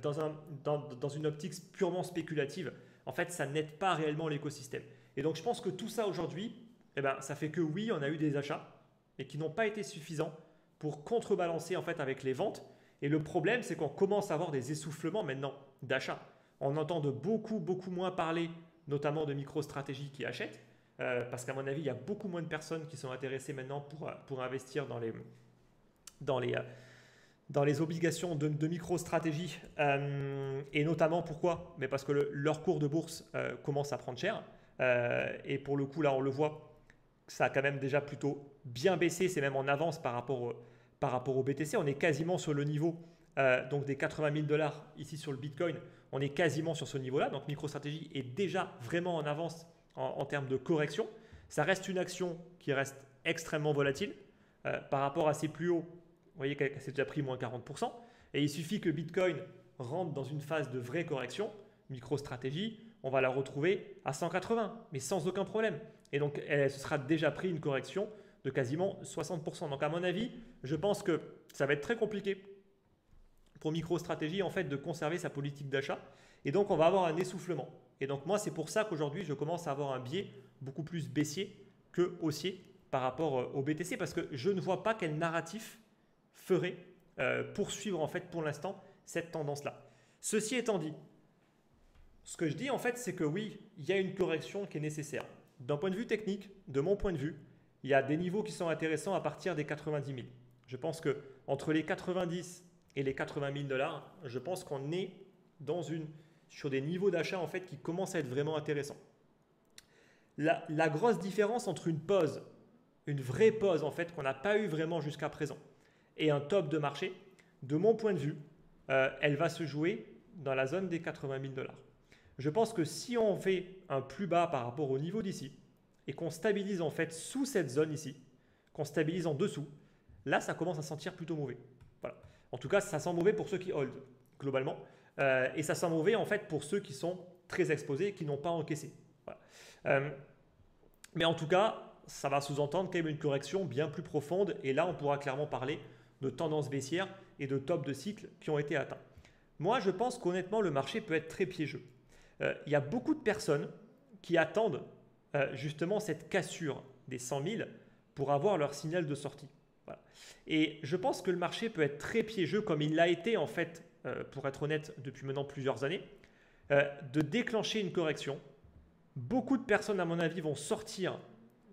dans une optique purement spéculative. En fait, ça n'aide pas réellement l'écosystème. Et donc, je pense que tout ça aujourd'hui, eh ben, ça fait que oui, on a eu des achats, mais qui n'ont pas été suffisants pour contrebalancer en fait avec les ventes. Et le problème, c'est qu'on commence à avoir des essoufflements maintenant d'achats. On entend de beaucoup moins parler, notamment de MicroStrategy qui achètent, parce qu'à mon avis, il y a beaucoup moins de personnes qui sont intéressées maintenant pour investir dans les obligations de MicroStrategy. Et notamment pourquoi? Mais parce que leur cours de bourse commence à prendre cher. Et pour le coup, là, on le voit, ça a quand même déjà plutôt bien baissé. C'est même en avance par rapport au BTC. On est quasiment sur le niveau donc des 80 000 $ ici sur le Bitcoin. On est quasiment sur ce niveau-là. Donc MicroStrategy est déjà vraiment en avance en termes de correction. Ça reste une action qui reste extrêmement volatile par rapport à ses plus hauts. Vous voyez qu'elle s'est déjà pris moins 40%. Et il suffit que Bitcoin rentre dans une phase de vraie correction. MicroStrategy, on va la retrouver à 180, mais sans aucun problème. Et donc, elle se sera déjà pris une correction de quasiment 60%. Donc, à mon avis, je pense que ça va être très compliqué pour MicroStrategy en fait, de conserver sa politique d'achat. Et donc, on va avoir un essoufflement. Et donc, moi, c'est pour ça qu'aujourd'hui, je commence à avoir un biais beaucoup plus baissier que haussier par rapport au BTC parce que je ne vois pas quel narratif ferait poursuivre en fait pour l'instant cette tendance-là. Ceci étant dit, ce que je dis en fait, c'est que oui, il y a une correction qui est nécessaire. D'un point de vue technique, de mon point de vue, il y a des niveaux qui sont intéressants à partir des 90 000. Je pense que entre les 90 et les 80 000 $, je pense qu'on est sur des niveaux d'achat en fait qui commencent à être vraiment intéressants. La grosse différence entre une vraie pause en fait qu'on n'a pas eu vraiment jusqu'à présent, et un top de marché, de mon point de vue, elle va se jouer dans la zone des 80 000 $. Je pense que si on fait un plus bas par rapport au niveau d'ici et qu'on stabilise en fait sous cette zone ici, qu'on stabilise en dessous, là ça commence à sentir plutôt mauvais. Voilà. En tout cas, ça sent mauvais pour ceux qui hold globalement et ça sent mauvais en fait pour ceux qui sont très exposés et qui n'ont pas encaissé. Voilà. Mais en tout cas, ça va sous-entendre quand même une correction bien plus profonde et là on pourra clairement parler de tendance baissière et de top de cycle qui ont été atteints. Moi, je pense qu'honnêtement, le marché peut être très piégeux. Il y a beaucoup de personnes qui attendent justement cette cassure des 100 000 pour avoir leur signal de sortie. Voilà. Et je pense que le marché peut être très piégeux comme il l'a été en fait, pour être honnête, depuis maintenant plusieurs années, de déclencher une correction. Beaucoup de personnes, à mon avis, vont sortir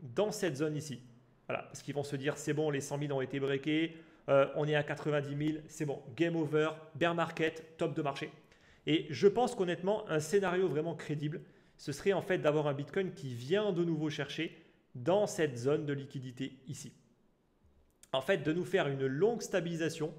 dans cette zone ici. Voilà, parce qu'ils vont se dire, c'est bon, les 100 000 ont été breakés, on est à 90 000, c'est bon, game over, bear market, top de marché. Et je pense qu'honnêtement, un scénario vraiment crédible, ce serait en fait d'avoir un Bitcoin qui vient de nouveau chercher dans cette zone de liquidité ici. En fait, de nous faire une longue stabilisation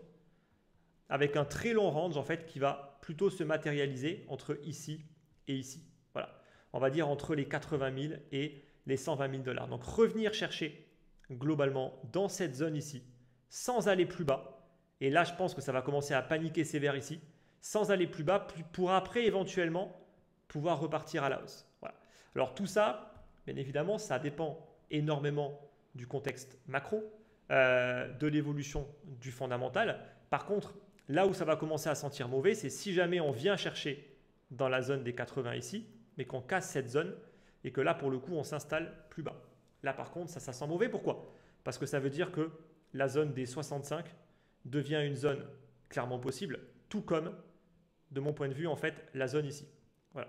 avec un très long range en fait qui va plutôt se matérialiser entre ici et ici. Voilà, on va dire entre les 80 000 et les 120 000 $. Donc revenir chercher globalement dans cette zone ici, sans aller plus bas. Et là, je pense que ça va commencer à paniquer sévère ici, sans aller plus bas, pour après éventuellement pouvoir repartir à la hausse. Voilà. Alors tout ça, bien évidemment, ça dépend énormément du contexte macro, de l'évolution du fondamental. Par contre, là où ça va commencer à sentir mauvais, c'est si jamais on vient chercher dans la zone des 80 ici, mais qu'on casse cette zone et que là, pour le coup, on s'installe plus bas. Là, par contre, ça sent mauvais. Pourquoi? Parce que ça veut dire que la zone des 65 devient une zone clairement possible, tout comme, de mon point de vue, en fait, la zone ici. Voilà.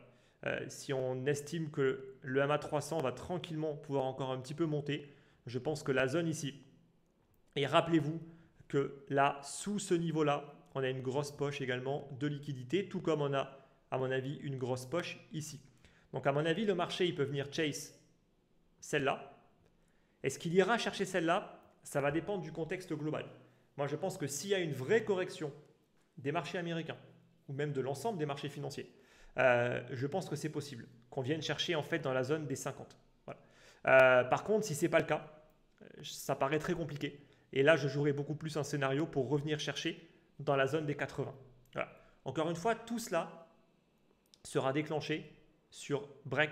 Si on estime que le MA300 va tranquillement pouvoir encore un petit peu monter, je pense que la zone ici, et rappelez-vous que là, sous ce niveau-là, on a une grosse poche également de liquidité, tout comme on a, à mon avis, une grosse poche ici. Donc à mon avis, le marché, il peut venir chase celle-là. Est-ce qu'il ira chercher celle-là? Ça va dépendre du contexte global. Moi, je pense que s'il y a une vraie correction des marchés américains, ou même de l'ensemble des marchés financiers, je pense que c'est possible qu'on vienne chercher en fait dans la zone des 50. Voilà. Par contre, si ce n'est pas le cas, ça paraît très compliqué. Et là, je jouerai beaucoup plus un scénario pour revenir chercher dans la zone des 80. Voilà. Encore une fois, tout cela sera déclenché sur break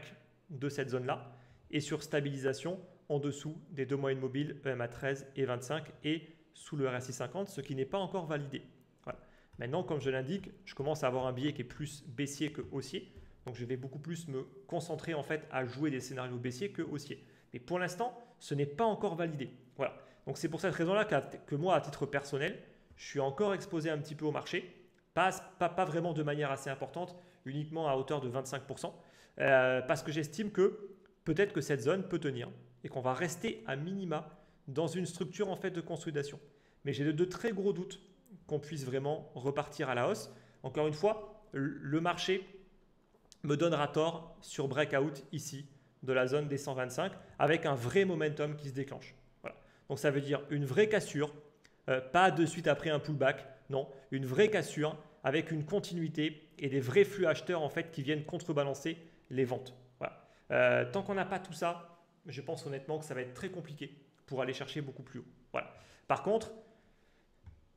de cette zone-là et sur stabilisation en dessous des 2 moyennes mobiles EMA 13 et 25 et sous le RSI 50, ce qui n'est pas encore validé. Voilà. Maintenant, comme je l'indique, je commence à avoir un biais qui est plus baissier que haussier. Donc, je vais beaucoup plus me concentrer en fait à jouer des scénarios baissiers que haussiers. Mais pour l'instant, ce n'est pas encore validé. Voilà. Donc, c'est pour cette raison-là que moi, à titre personnel, je suis encore exposé un petit peu au marché. Pas vraiment de manière assez importante, uniquement à hauteur de 25%. Parce que j'estime que peut-être que cette zone peut tenir et qu'on va rester à minima dans une structure en fait de consolidation. Mais j'ai de très gros doutes qu'on puisse vraiment repartir à la hausse. Encore une fois, le marché me donnera tort sur breakout ici de la zone des 125 avec un vrai momentum qui se déclenche. Voilà. Donc ça veut dire une vraie cassure, pas de suite après un pullback, non, une vraie cassure avec une continuité et des vrais flux acheteurs en fait qui viennent contrebalancer les ventes. Voilà. Tant qu'on n'a pas tout ça, je pense honnêtement que ça va être très compliqué pour aller chercher beaucoup plus haut. Voilà. Par contre,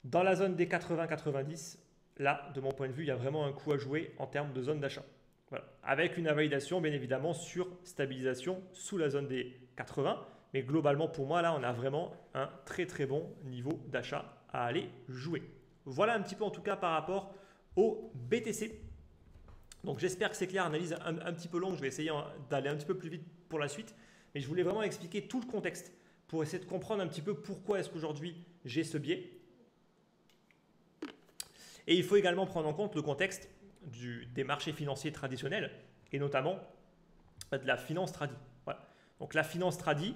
dans la zone des 80-90, là, de mon point de vue, il y a vraiment un coup à jouer en termes de zone d'achat. Voilà. Avec une invalidation, bien évidemment, sur stabilisation sous la zone des 80. Mais globalement, pour moi, là, on a vraiment un très très bon niveau d'achat à aller jouer. Voilà un petit peu en tout cas par rapport au BTC. Donc j'espère que c'est clair, analyse un petit peu longue, je vais essayer d'aller un petit peu plus vite pour la suite. Mais je voulais vraiment expliquer tout le contexte pour essayer de comprendre un petit peu pourquoi est-ce qu'aujourd'hui j'ai ce biais. Et il faut également prendre en compte le contexte des marchés financiers traditionnels et notamment de la finance tradi. Voilà. Donc la finance tradi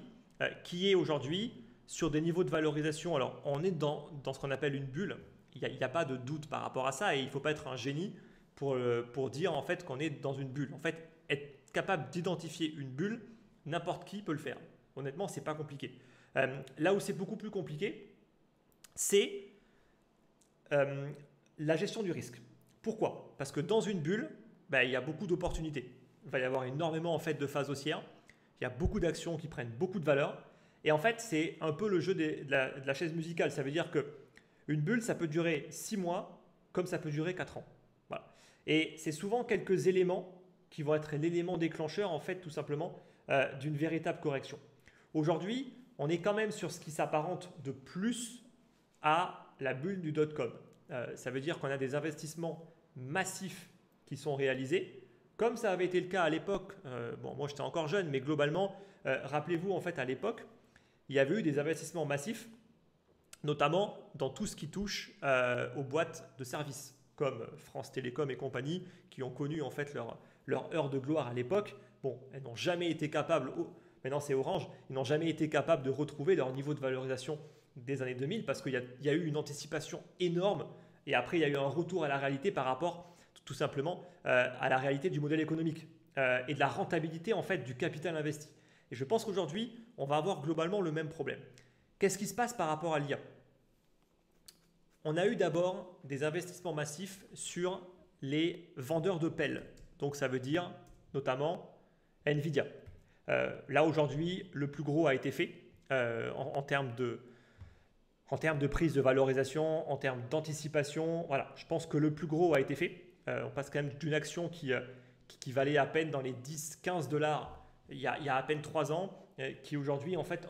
qui est aujourd'hui sur des niveaux de valorisation. Alors on est dans ce qu'on appelle une bulle. Il n'y a pas de doute par rapport à ça et il ne faut pas être un génie pour dire en fait qu'on est dans une bulle. En fait, être capable d'identifier une bulle, n'importe qui peut le faire. Honnêtement, ce n'est pas compliqué. Là où c'est beaucoup plus compliqué, c'est la gestion du risque. Pourquoi? Parce que dans une bulle, il y a beaucoup d'opportunités. Il va y avoir énormément en fait, de phases haussières. Il y a beaucoup d'actions qui prennent beaucoup de valeur. Et en fait, c'est un peu le jeu de la chaise musicale. Ça veut dire qu'une bulle, ça peut durer 6 mois comme ça peut durer 4 ans. Voilà. Et c'est souvent quelques éléments qui vont être l'élément déclencheur, en fait, tout simplement, d'une véritable correction. Aujourd'hui, on est quand même sur ce qui s'apparente de plus à la bulle du dot-com. Ça veut dire qu'on a des investissements massifs qui sont réalisés, comme ça avait été le cas à l'époque. Bon, moi, j'étais encore jeune, mais globalement, rappelez-vous, en fait, à l'époque, il y avait eu des investissements massifs, notamment dans tout ce qui touche aux boîtes de services, comme France Télécom et compagnie, qui ont connu en fait leur heure de gloire à l'époque. Bon, elles n'ont jamais été capables, maintenant c'est Orange, ils n'ont jamais été capables de retrouver leur niveau de valorisation des années 2000 parce qu'il y a eu une anticipation énorme et après il y a eu un retour à la réalité par rapport tout simplement à la réalité du modèle économique et de la rentabilité en fait du capital investi. Et je pense qu'aujourd'hui, on va avoir globalement le même problème. Qu'est-ce qui se passe par rapport à l'IA? On a eu d'abord des investissements massifs sur les vendeurs de pelles. Donc ça veut dire notamment Nvidia. Là aujourd'hui, le plus gros a été fait en termes de prise de valorisation, en termes d'anticipation. Voilà, je pense que le plus gros a été fait. On passe quand même d'une action qui valait à peine dans les 10-15 dollars il y a à peine 3 ans, qui aujourd'hui en fait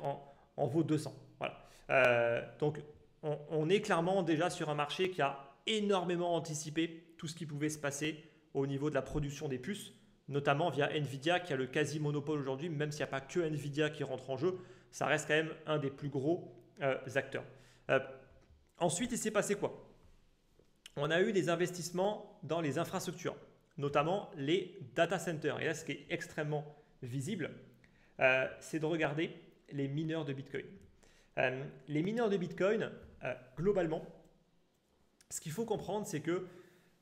en vaut 200. Voilà. Donc on est clairement déjà sur un marché qui a énormément anticipé tout ce qui pouvait se passer au niveau de la production des puces, notamment via Nvidia qui a le quasi-monopole aujourd'hui, même s'il n'y a pas que Nvidia qui rentre en jeu, ça reste quand même un des plus gros acteurs. Ensuite, il s'est passé quoi? On a eu des investissements dans les infrastructures. notamment les data centers. Et là, ce qui est extrêmement visible, c'est de regarder les mineurs de Bitcoin. Les mineurs de Bitcoin, globalement, ce qu'il faut comprendre, c'est que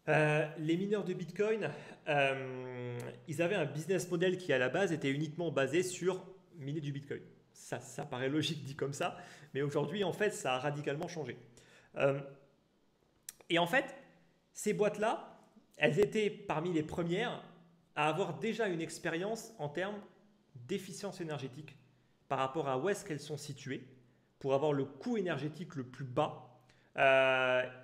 les mineurs de Bitcoin, ils avaient un business model qui à la base était uniquement basé sur miner du Bitcoin. Ça paraît logique dit comme ça, mais aujourd'hui, en fait, ça a radicalement changé. Et en fait, ces boîtes-là, elles étaient parmi les premières à avoir déjà une expérience en termes d'efficience énergétique par rapport à où est-ce qu'elles sont situées pour avoir le coût énergétique le plus bas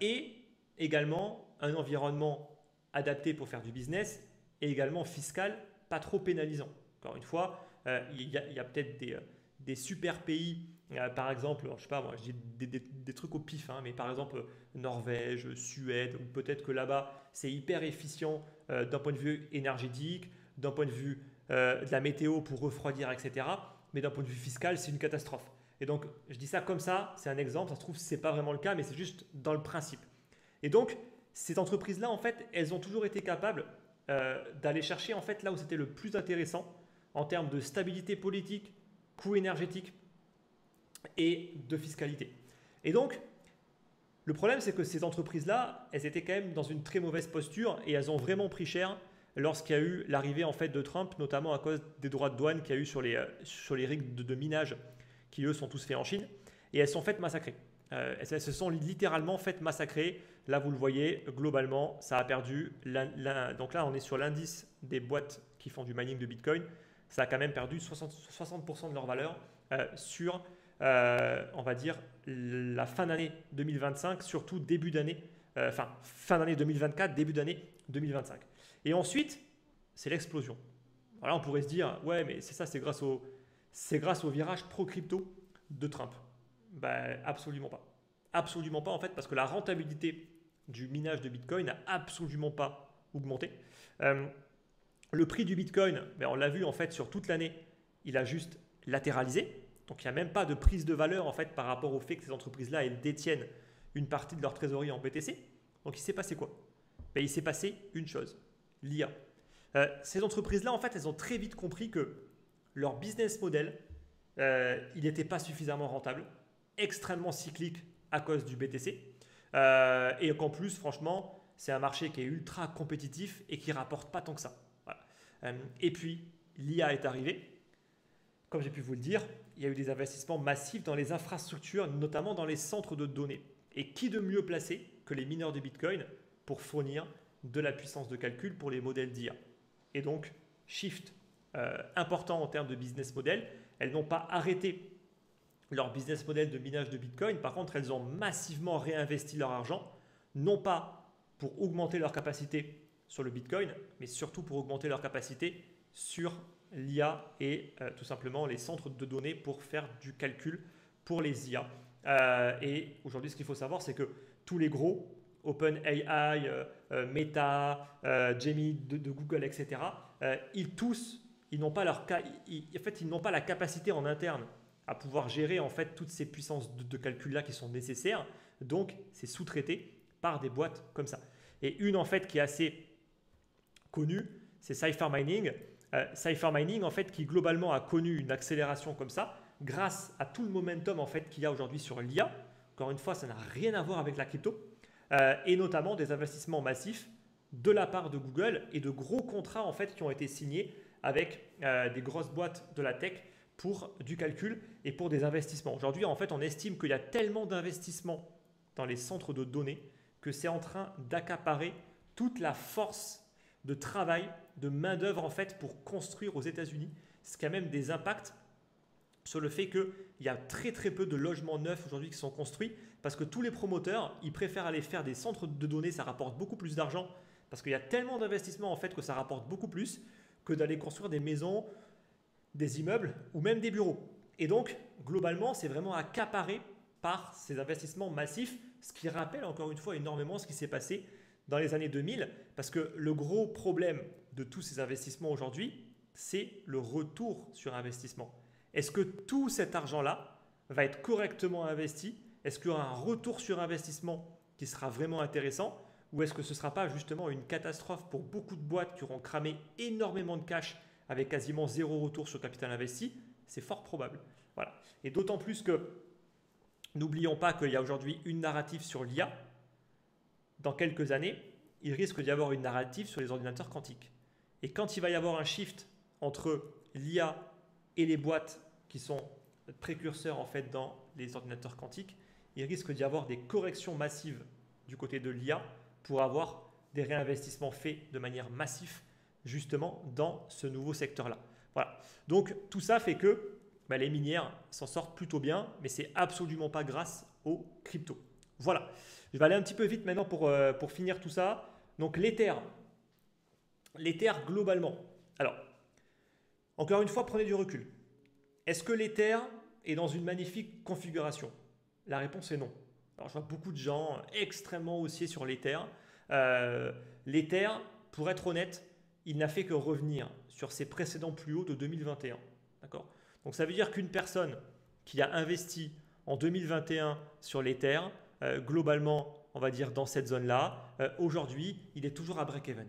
et également un environnement adapté pour faire du business et également fiscal pas trop pénalisant. Encore une fois, il y a peut-être des super pays, par exemple, je sais pas moi, je dis des trucs au pif, hein, mais par exemple Norvège, Suède, ou peut-être que là-bas c'est hyper efficient d'un point de vue énergétique, d'un point de vue de la météo pour refroidir, etc. Mais d'un point de vue fiscal, c'est une catastrophe. Et donc, je dis ça comme ça, c'est un exemple, ça se trouve, ce n'est pas vraiment le cas, mais c'est juste dans le principe. Et donc, ces entreprises-là, en fait, elles ont toujours été capables d'aller chercher en fait là où c'était le plus intéressant en termes de stabilité politique, coût énergétique et de fiscalité. Et donc, le problème, c'est que ces entreprises-là, elles étaient quand même dans une très mauvaise posture et elles ont vraiment pris cher lorsqu'il y a eu l'arrivée en fait de Trump, notamment à cause des droits de douane qu'il y a eu sur les rigs de minage qui eux sont tous faits en Chine, et elles sont faites massacrer. Elles se sont littéralement faites massacrer. Là, vous le voyez, globalement, ça a perdu. Donc là, on est sur l'indice des boîtes qui font du mining de Bitcoin. Ça a quand même perdu 60% de leur valeur sur, on va dire, la fin d'année 2025, surtout début d'année, fin d'année 2024, début d'année 2025. Et ensuite, c'est l'explosion. Alors là, on pourrait se dire, ouais, mais c'est ça, c'est grâce au virage pro-crypto de Trump. Ben, absolument pas. Absolument pas, en fait, parce que la rentabilité du minage de Bitcoin n'a absolument pas augmenté. Le prix du Bitcoin, ben, on l'a vu en fait sur toute l'année, il a juste latéralisé. Donc, il n'y a même pas de prise de valeur en fait par rapport au fait que ces entreprises-là, elles détiennent une partie de leur trésorerie en BTC. Donc, il s'est passé quoi? Ben, il s'est passé une chose, l'IA. Ces entreprises-là, en fait, elles ont très vite compris que leur business model, il n'était pas suffisamment rentable, extrêmement cyclique à cause du BTC, et qu'en plus, franchement, c'est un marché qui est ultra compétitif et qui ne rapporte pas tant que ça. Voilà. Et puis, l'IA est arrivée. Comme j'ai pu vous le dire, il y a eu des investissements massifs dans les infrastructures, notamment dans les centres de données. Et qui de mieux placé que les mineurs de Bitcoin pour fournir de la puissance de calcul pour les modèles d'IA? Et donc, shift important en termes de business model. Elles n'ont pas arrêté leur business model de minage de Bitcoin. Par contre, elles ont massivement réinvesti leur argent, non pas pour augmenter leur capacité sur le Bitcoin, mais surtout pour augmenter leur capacité sur l'IA et tout simplement les centres de données pour faire du calcul pour les IA. Et aujourd'hui, ce qu'il faut savoir, c'est que tous les gros, OpenAI, Meta, Gemini de Google, etc., ils n'ont pas ils n'ont pas la capacité en interne à pouvoir gérer en fait toutes ces puissances de calcul là qui sont nécessaires. Donc, c'est sous-traité par des boîtes comme ça. Et une en fait qui est assez connue, c'est Cypher Mining. Cypher Mining en fait qui globalement a connu une accélération comme ça grâce à tout le momentum en fait qu'il y a aujourd'hui sur l'IA. Encore une fois, ça n'a rien à voir avec la crypto et notamment des investissements massifs de la part de Google et de gros contrats en fait qui ont été signés avec des grosses boîtes de la tech pour du calcul et pour des investissements. Aujourd'hui, en fait, on estime qu'il y a tellement d'investissements dans les centres de données que c'est en train d'accaparer toute la force de travail, de main-d'œuvre en fait pour construire aux États-Unis, ce qui a même des impacts sur le fait qu'il y a très très peu de logements neufs aujourd'hui qui sont construits parce que tous les promoteurs, ils préfèrent aller faire des centres de données, ça rapporte beaucoup plus d'argent parce qu'il y a tellement d'investissements en fait que ça rapporte beaucoup plus que d'aller construire des maisons, des immeubles ou même des bureaux. Et donc, globalement, c'est vraiment accaparé par ces investissements massifs, ce qui rappelle encore une fois énormément ce qui s'est passé dans les années 2000, parce que le gros problème de tous ces investissements aujourd'hui, c'est le retour sur investissement. Est-ce que tout cet argent-là va être correctement investi? Est-ce qu'il y aura un retour sur investissement qui sera vraiment intéressant? ou est-ce que ce ne sera pas justement une catastrophe pour beaucoup de boîtes qui auront cramé énormément de cash avec quasiment zéro retour sur capital investi? C'est fort probable. Voilà. Et d'autant plus que n'oublions pas qu'il y a aujourd'hui une narrative sur l'IA. Dans quelques années, il risque d'y avoir une narrative sur les ordinateurs quantiques. Et quand il va y avoir un shift entre l'IA et les boîtes qui sont précurseurs en fait dans les ordinateurs quantiques, il risque d'y avoir des corrections massives du côté de l'IA pour avoir des réinvestissements faits de manière massive justement dans ce nouveau secteur-là. Voilà. Donc tout ça fait que les minières s'en sortent plutôt bien, mais c'est absolument pas grâce aux cryptos. Voilà. Je vais aller un petit peu vite maintenant pour finir tout ça. Donc l'Ether globalement. Alors, encore une fois, prenez du recul. Est-ce que l'Ether est dans une magnifique configuration? La réponse est non. Alors, je vois beaucoup de gens extrêmement haussiers sur l'Ether. L'Ether, pour être honnête, il n'a fait que revenir sur ses précédents plus hauts de 2021. D'accord? Donc, ça veut dire qu'une personne qui a investi en 2021 sur l'Ether, globalement, on va dire dans cette zone-là, aujourd'hui, il est toujours à break-even.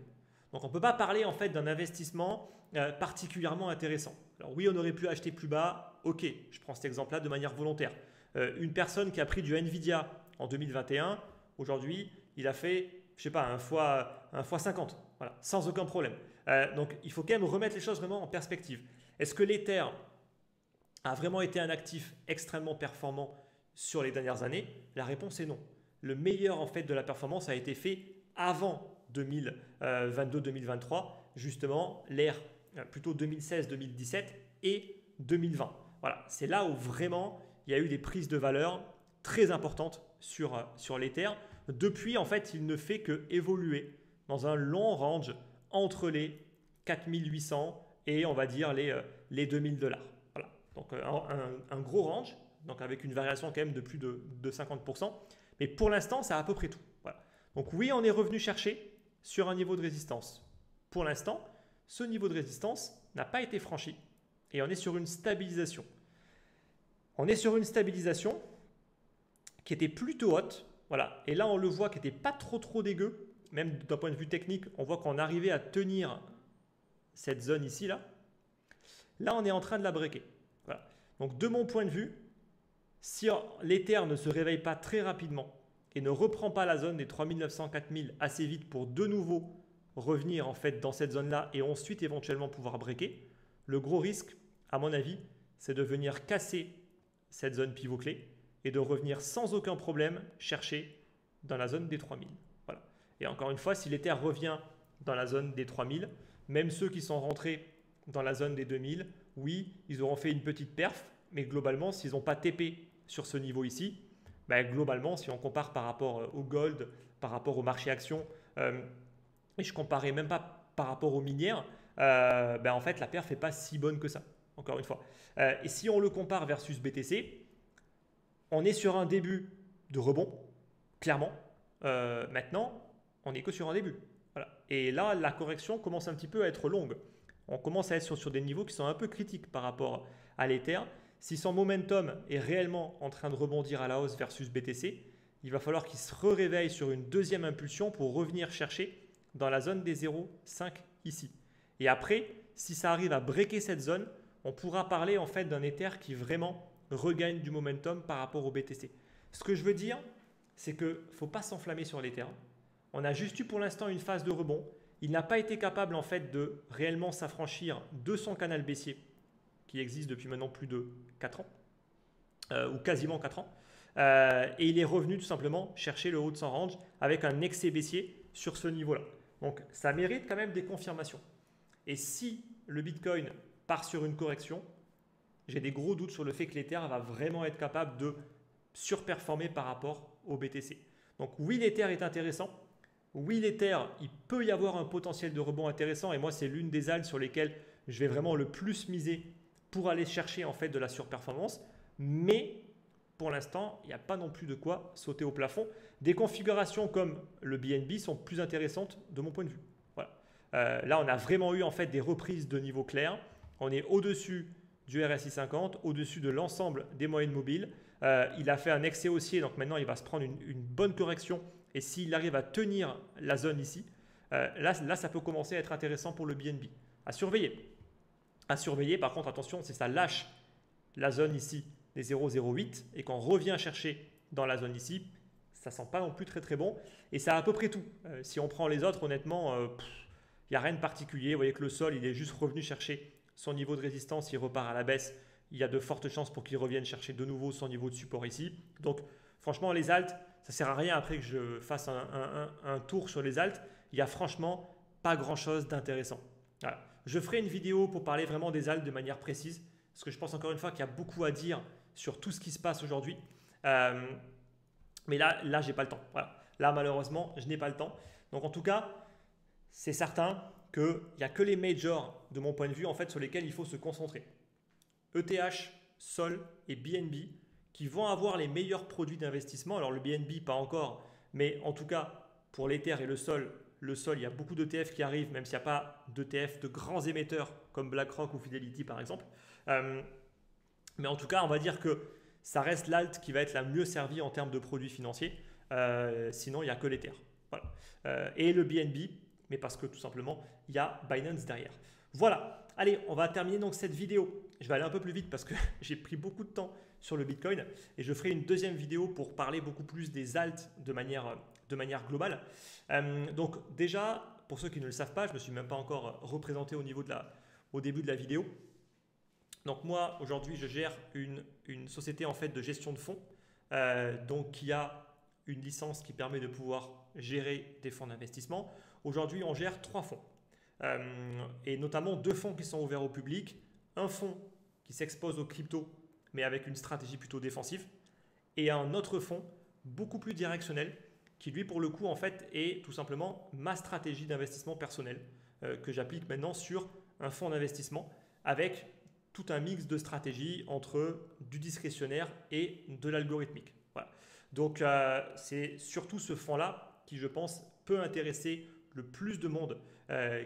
Donc, on ne peut pas parler en fait d'un investissement particulièrement intéressant. Alors oui, on aurait pu acheter plus bas. Ok, je prends cet exemple-là de manière volontaire. Une personne qui a pris du Nvidia en 2021, aujourd'hui, il a fait, je sais pas, un fois 50, voilà, sans aucun problème. Donc, il faut quand même remettre les choses vraiment en perspective. Est-ce que l'Ether a vraiment été un actif extrêmement performant sur les dernières années? La réponse est non. Le meilleur en fait de la performance a été fait avant 2022-2023, justement l'ère plutôt 2016-2017 et 2020. Voilà, c'est là où vraiment il y a eu des prises de valeur très importantes sur l'Ether. Depuis, en fait, il ne fait que évoluer dans un long range entre les 4800 et on va dire les 2000 $. Voilà, donc un gros range, donc avec une variation quand même de plus de 50%. Mais pour l'instant, c'est à peu près tout. Voilà. Donc oui, on est revenu chercher sur un niveau de résistance. Pour l'instant, ce niveau de résistance n'a pas été franchi et on est sur une stabilisation. On est sur une stabilisation qui était plutôt haute. Voilà. Et là, on le voit qui n'était pas trop dégueu. Même d'un point de vue technique, on voit qu'on arrivait à tenir cette zone ici. Là, on est en train de la breaker. Voilà. Donc de mon point de vue, si l'Ether ne se réveille pas très rapidement et ne reprend pas la zone des 3900-4000 assez vite pour de nouveau revenir en fait dans cette zone-là et ensuite éventuellement pouvoir breaker, le gros risque, à mon avis, c'est de venir casser cette zone pivot clé et de revenir sans aucun problème chercher dans la zone des 3000. Voilà. Et encore une fois, si l'Ether revient dans la zone des 3000, même ceux qui sont rentrés dans la zone des 2000, oui, ils auront fait une petite perf, mais globalement, s'ils n'ont pas TP sur ce niveau ici, globalement, si on compare par rapport au gold, par rapport au marché action, et je ne comparais même pas par rapport aux minières, en fait, la perf n'est pas si bonne que ça, encore une fois. Et si on le compare versus BTC, on est sur un début de rebond, clairement. Maintenant, on n'est que sur un début. Voilà. Et là, la correction commence un petit peu à être longue. On commence à être sur des niveaux qui sont un peu critiques par rapport à l'Ether. Si son momentum est réellement en train de rebondir à la hausse versus BTC, il va falloir qu'il se réveille sur une deuxième impulsion pour revenir chercher dans la zone des 0,5 ici. Et après, si ça arrive à breaker cette zone, on pourra parler en fait d'un Ether qui vraiment regagne du momentum par rapport au BTC. Ce que je veux dire, c'est qu'il ne faut pas s'enflammer sur l'Ether. On a juste eu pour l'instant une phase de rebond. Il n'a pas été capable en fait de réellement s'affranchir de son canal baissier qui existe depuis maintenant plus de 4 ans, ou quasiment 4 ans. Et il est revenu tout simplement chercher le haut de son range avec un excès baissier sur ce niveau-là. Donc ça mérite quand même des confirmations. Et si le Bitcoin part sur une correction, j'ai des gros doutes sur le fait que l'Ether va vraiment être capable de surperformer par rapport au BTC. Donc oui, l'Ether est intéressant. Oui, l'Ether, il peut y avoir un potentiel de rebond intéressant. Et moi, c'est l'une des alts sur lesquelles je vais vraiment le plus miser pour aller chercher en fait de la surperformance. Mais pour l'instant, il n'y a pas non plus de quoi sauter au plafond. Des configurations comme le BNB sont plus intéressantes de mon point de vue. Voilà. Là, on a vraiment eu en fait des reprises de niveau clair. On est au-dessus du RSI 50, au-dessus de l'ensemble des moyennes mobiles. Il a fait un excès haussier, donc maintenant il va se prendre une bonne correction et s'il arrive à tenir la zone ici, là, ça peut commencer à être intéressant pour le BNB. À surveiller. À surveiller, par contre, attention, si ça lâche la zone ici des 0,08 et qu'on revient chercher dans la zone ici, ça sent pas non plus très très bon. Et c'est à peu près tout. Si on prend les autres, honnêtement, il n'y a rien de particulier. Vous voyez que le sol, il est juste revenu chercher son niveau de résistance, il repart à la baisse. Il y a de fortes chances pour qu'il revienne chercher de nouveau son niveau de support ici. Donc, franchement, les alts, ça ne sert à rien après que je fasse un tour sur les alts. Il n'y a franchement pas grand-chose d'intéressant. Voilà. Je ferai une vidéo pour parler vraiment des alts de manière précise, parce que je pense encore une fois qu'il y a beaucoup à dire sur tout ce qui se passe aujourd'hui. Mais là je n'ai pas le temps. Voilà. Là, malheureusement, je n'ai pas le temps. Donc, en tout cas, c'est certain qu'il n'y a que les majors, de mon point de vue, en fait, sur lesquels il faut se concentrer. ETH, SOL et BNB qui vont avoir les meilleurs produits d'investissement. Alors, le BNB, pas encore, mais en tout cas, pour l'Ether et le SOL, il y a beaucoup d'ETF qui arrivent, même s'il n'y a pas d'ETF de grands émetteurs comme BlackRock ou Fidelity, par exemple. Mais en tout cas, on va dire que ça reste l'alt qui va être la mieux servie en termes de produits financiers. Sinon, il n'y a que l'Ether. Voilà. Et le BNB, mais parce que tout simplement, il y a Binance derrière. Voilà. Allez, on va terminer donc cette vidéo. Je vais aller un peu plus vite parce que j'ai pris beaucoup de temps sur le Bitcoin et je ferai une deuxième vidéo pour parler beaucoup plus des alts de manière globale. Donc déjà, pour ceux qui ne le savent pas, je ne me suis même pas encore représenté au début de la vidéo. Donc moi, aujourd'hui, je gère une société en fait de gestion de fonds, donc qui a une licence qui permet de pouvoir gérer des fonds d'investissement. Aujourd'hui, on gère 3 fonds, et notamment 2 fonds qui sont ouverts au public, un fonds qui s'expose aux cryptos, mais avec une stratégie plutôt défensive, et un autre fonds beaucoup plus directionnel, qui lui, pour le coup, en fait, est tout simplement ma stratégie d'investissement personnel que j'applique maintenant sur un fonds d'investissement avec tout un mix de stratégies entre du discrétionnaire et de l'algorithmique. Voilà. Donc, c'est surtout ce fonds-là qui, je pense, peut intéresser le plus de monde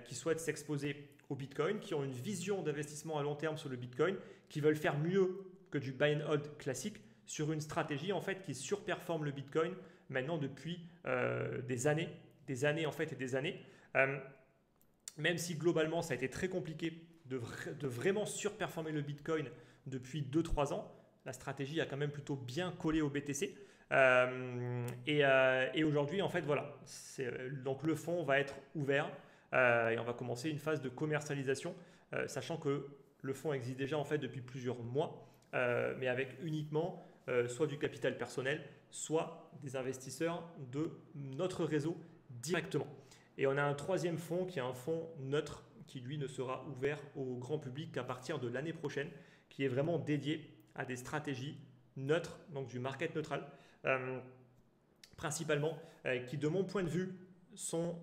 qui souhaite s'exposer au Bitcoin, qui ont une vision d'investissement à long terme sur le Bitcoin, qui veulent faire mieux que du buy and hold classique sur une stratégie en fait qui surperforme le Bitcoin maintenant depuis des années en fait et des années. Même si globalement ça a été très compliqué de vraiment surperformer le Bitcoin depuis 2-3 ans, la stratégie a quand même plutôt bien collé au BTC. Et aujourd'hui, en fait, voilà. Donc le fonds va être ouvert et on va commencer une phase de commercialisation, sachant que le fonds existe déjà en fait depuis plusieurs mois, mais avec uniquement soit du capital personnel, soit des investisseurs de notre réseau directement. Et on a un troisième fonds qui est un fonds neutre qui lui ne sera ouvert au grand public qu'à partir de l'année prochaine, qui est vraiment dédié à des stratégies neutres, donc du market neutral, principalement, qui de mon point de vue sont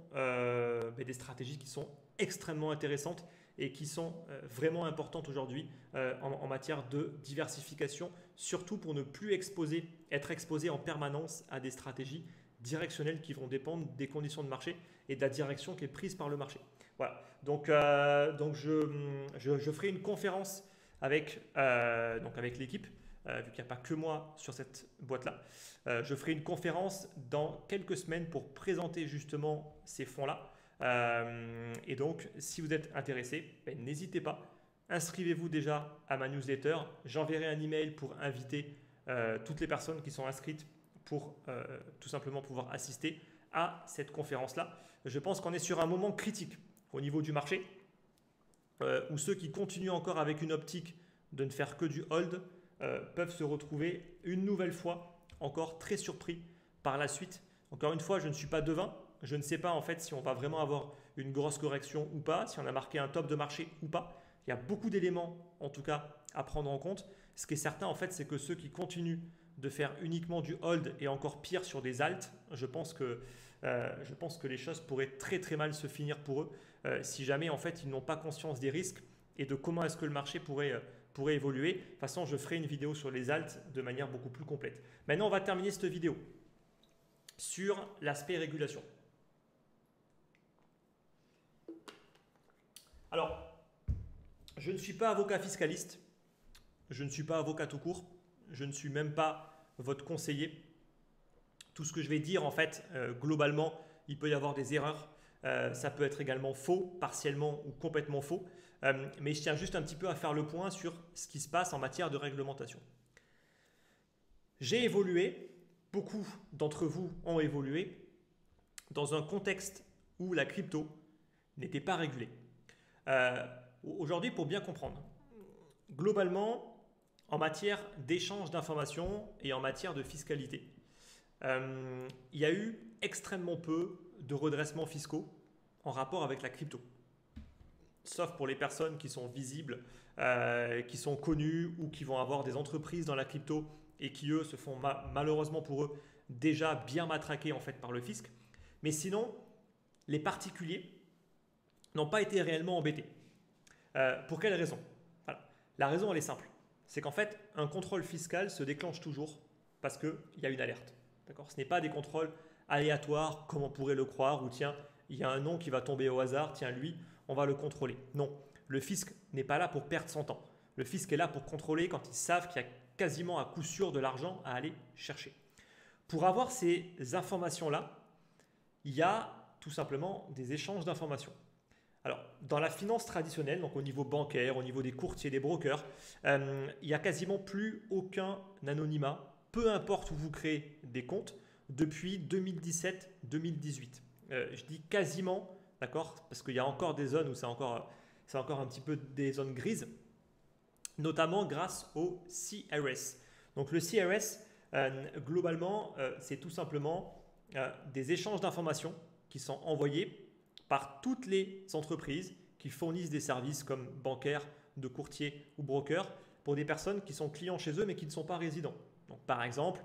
des stratégies qui sont extrêmement intéressantes et qui sont vraiment importantes aujourd'hui en matière de diversification, surtout pour ne plus être exposé en permanence à des stratégies directionnelles qui vont dépendre des conditions de marché et de la direction qui est prise par le marché. Voilà. Donc je ferai une conférence avec l'équipe, vu qu'il n'y a pas que moi sur cette boîte-là. Je ferai une conférence dans quelques semaines pour présenter justement ces fonds-là. Et donc, si vous êtes intéressé, n'hésitez pas. Inscrivez-vous déjà à ma newsletter. J'enverrai un email pour inviter toutes les personnes qui sont inscrites pour tout simplement pouvoir assister à cette conférence-là. Je pense qu'on est sur un moment critique au niveau du marché, où ceux qui continuent encore avec une optique de ne faire que du hold peuvent se retrouver une nouvelle fois encore très surpris par la suite. Encore une fois, je ne suis pas devin. Je ne sais pas en fait si on va vraiment avoir une grosse correction ou pas, si on a marqué un top de marché ou pas. Il y a beaucoup d'éléments en tout cas à prendre en compte. Ce qui est certain en fait, c'est que ceux qui continuent de faire uniquement du hold et encore pire sur des alts, je pense que les choses pourraient très très mal se finir pour eux si jamais en fait ils n'ont pas conscience des risques et de comment est-ce que le marché pourrait évoluer. De toute façon, je ferai une vidéo sur les alts de manière beaucoup plus complète. Maintenant, on va terminer cette vidéo sur l'aspect régulation. Alors, je ne suis pas avocat fiscaliste, je ne suis pas avocat tout court, je ne suis même pas votre conseiller. Tout ce que je vais dire, en fait, globalement, il peut y avoir des erreurs. Ça peut être également faux, partiellement ou complètement faux. Mais je tiens juste un petit peu à faire le point sur ce qui se passe en matière de réglementation. J'ai évolué, beaucoup d'entre vous ont évolué dans un contexte où la crypto n'était pas régulée. Aujourd'hui, pour bien comprendre, globalement, en matière d'échange d'informations et en matière de fiscalité, il y a eu extrêmement peu de redressements fiscaux en rapport avec la crypto. Sauf pour les personnes qui sont visibles, qui sont connues ou qui vont avoir des entreprises dans la crypto et qui, eux, se font malheureusement pour eux déjà bien matraqués en fait par le fisc. Mais sinon, les particuliers n'ont pas été réellement embêtés. Pour quelle raison? Voilà. La raison, elle est simple. C'est qu'en fait, un contrôle fiscal se déclenche toujours parce qu'il y a une alerte. Ce n'est pas des contrôles aléatoires, comme on pourrait le croire, où tiens, il y a un nom qui va tomber au hasard, tiens, lui, on va le contrôler. Non, le fisc n'est pas là pour perdre son temps. Le fisc est là pour contrôler quand ils savent qu'il y a quasiment à coup sûr de l'argent à aller chercher. Pour avoir ces informations-là, il y a tout simplement des échanges d'informations. Alors, dans la finance traditionnelle, donc au niveau bancaire, au niveau des courtiers, des brokers, il n'y a quasiment plus aucun anonymat, peu importe où vous créez des comptes, depuis 2017-2018. Je dis quasiment, d'accord, parce qu'il y a encore des zones où c'est encore un petit peu des zones grises, notamment grâce au CRS. Donc le CRS, globalement, c'est tout simplement des échanges d'informations qui sont envoyés par toutes les entreprises qui fournissent des services comme bancaires, de courtiers ou brokers pour des personnes qui sont clients chez eux mais qui ne sont pas résidents. Donc, par exemple,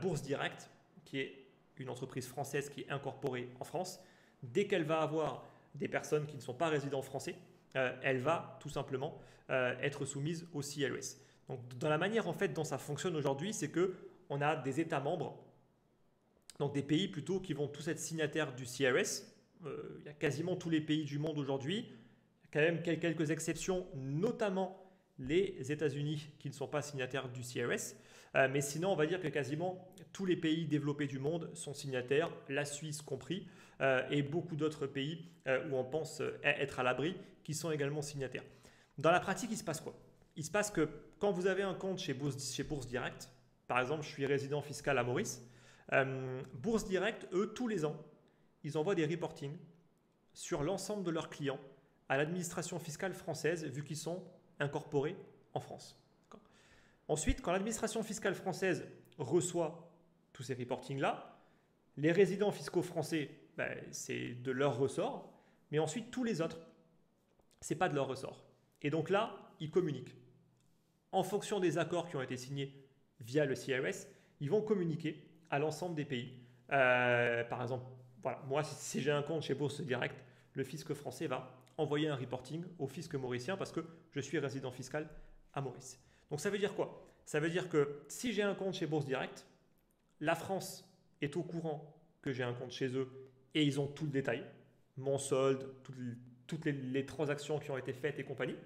Bourse Direct, qui est une entreprise française qui est incorporée en France, dès qu'elle va avoir des personnes qui ne sont pas résidents français, elle va tout simplement être soumise au CRS. Donc, dans la manière en fait dont ça fonctionne aujourd'hui, c'est qu'on a des États membres, donc des pays plutôt qui vont tous être signataires du CRS. Il y a quasiment tous les pays du monde aujourd'hui. Il y a quand même quelques exceptions, notamment les États-Unis qui ne sont pas signataires du CRS. Mais sinon, on va dire que quasiment tous les pays développés du monde sont signataires, la Suisse compris, et beaucoup d'autres pays où on pense être à l'abri qui sont également signataires. Dans la pratique, il se passe quoi? Il se passe que quand vous avez un compte chez Bourse Direct, par exemple, je suis résident fiscal à Maurice, Bourse Direct, eux, tous les ans, ils envoient des reportings sur l'ensemble de leurs clients à l'administration fiscale française, vu qu'ils sont incorporés en France. Ensuite, quand l'administration fiscale française reçoit tous ces reportings-là, les résidents fiscaux français, c'est de leur ressort, mais ensuite tous les autres, ce n'est pas de leur ressort. Et donc là, ils communiquent. En fonction des accords qui ont été signés via le CRS, ils vont communiquer à l'ensemble des pays. Par exemple, voilà, moi, si j'ai un compte chez Bourse Direct, le fisc français va envoyer un reporting au fisc mauricien parce que je suis résident fiscal à Maurice. Donc ça veut dire quoi? Ça veut dire que si j'ai un compte chez Bourse Direct, la France est au courant que j'ai un compte chez eux et ils ont tout le détail, mon solde, toutes les transactions qui ont été faites et compagnie.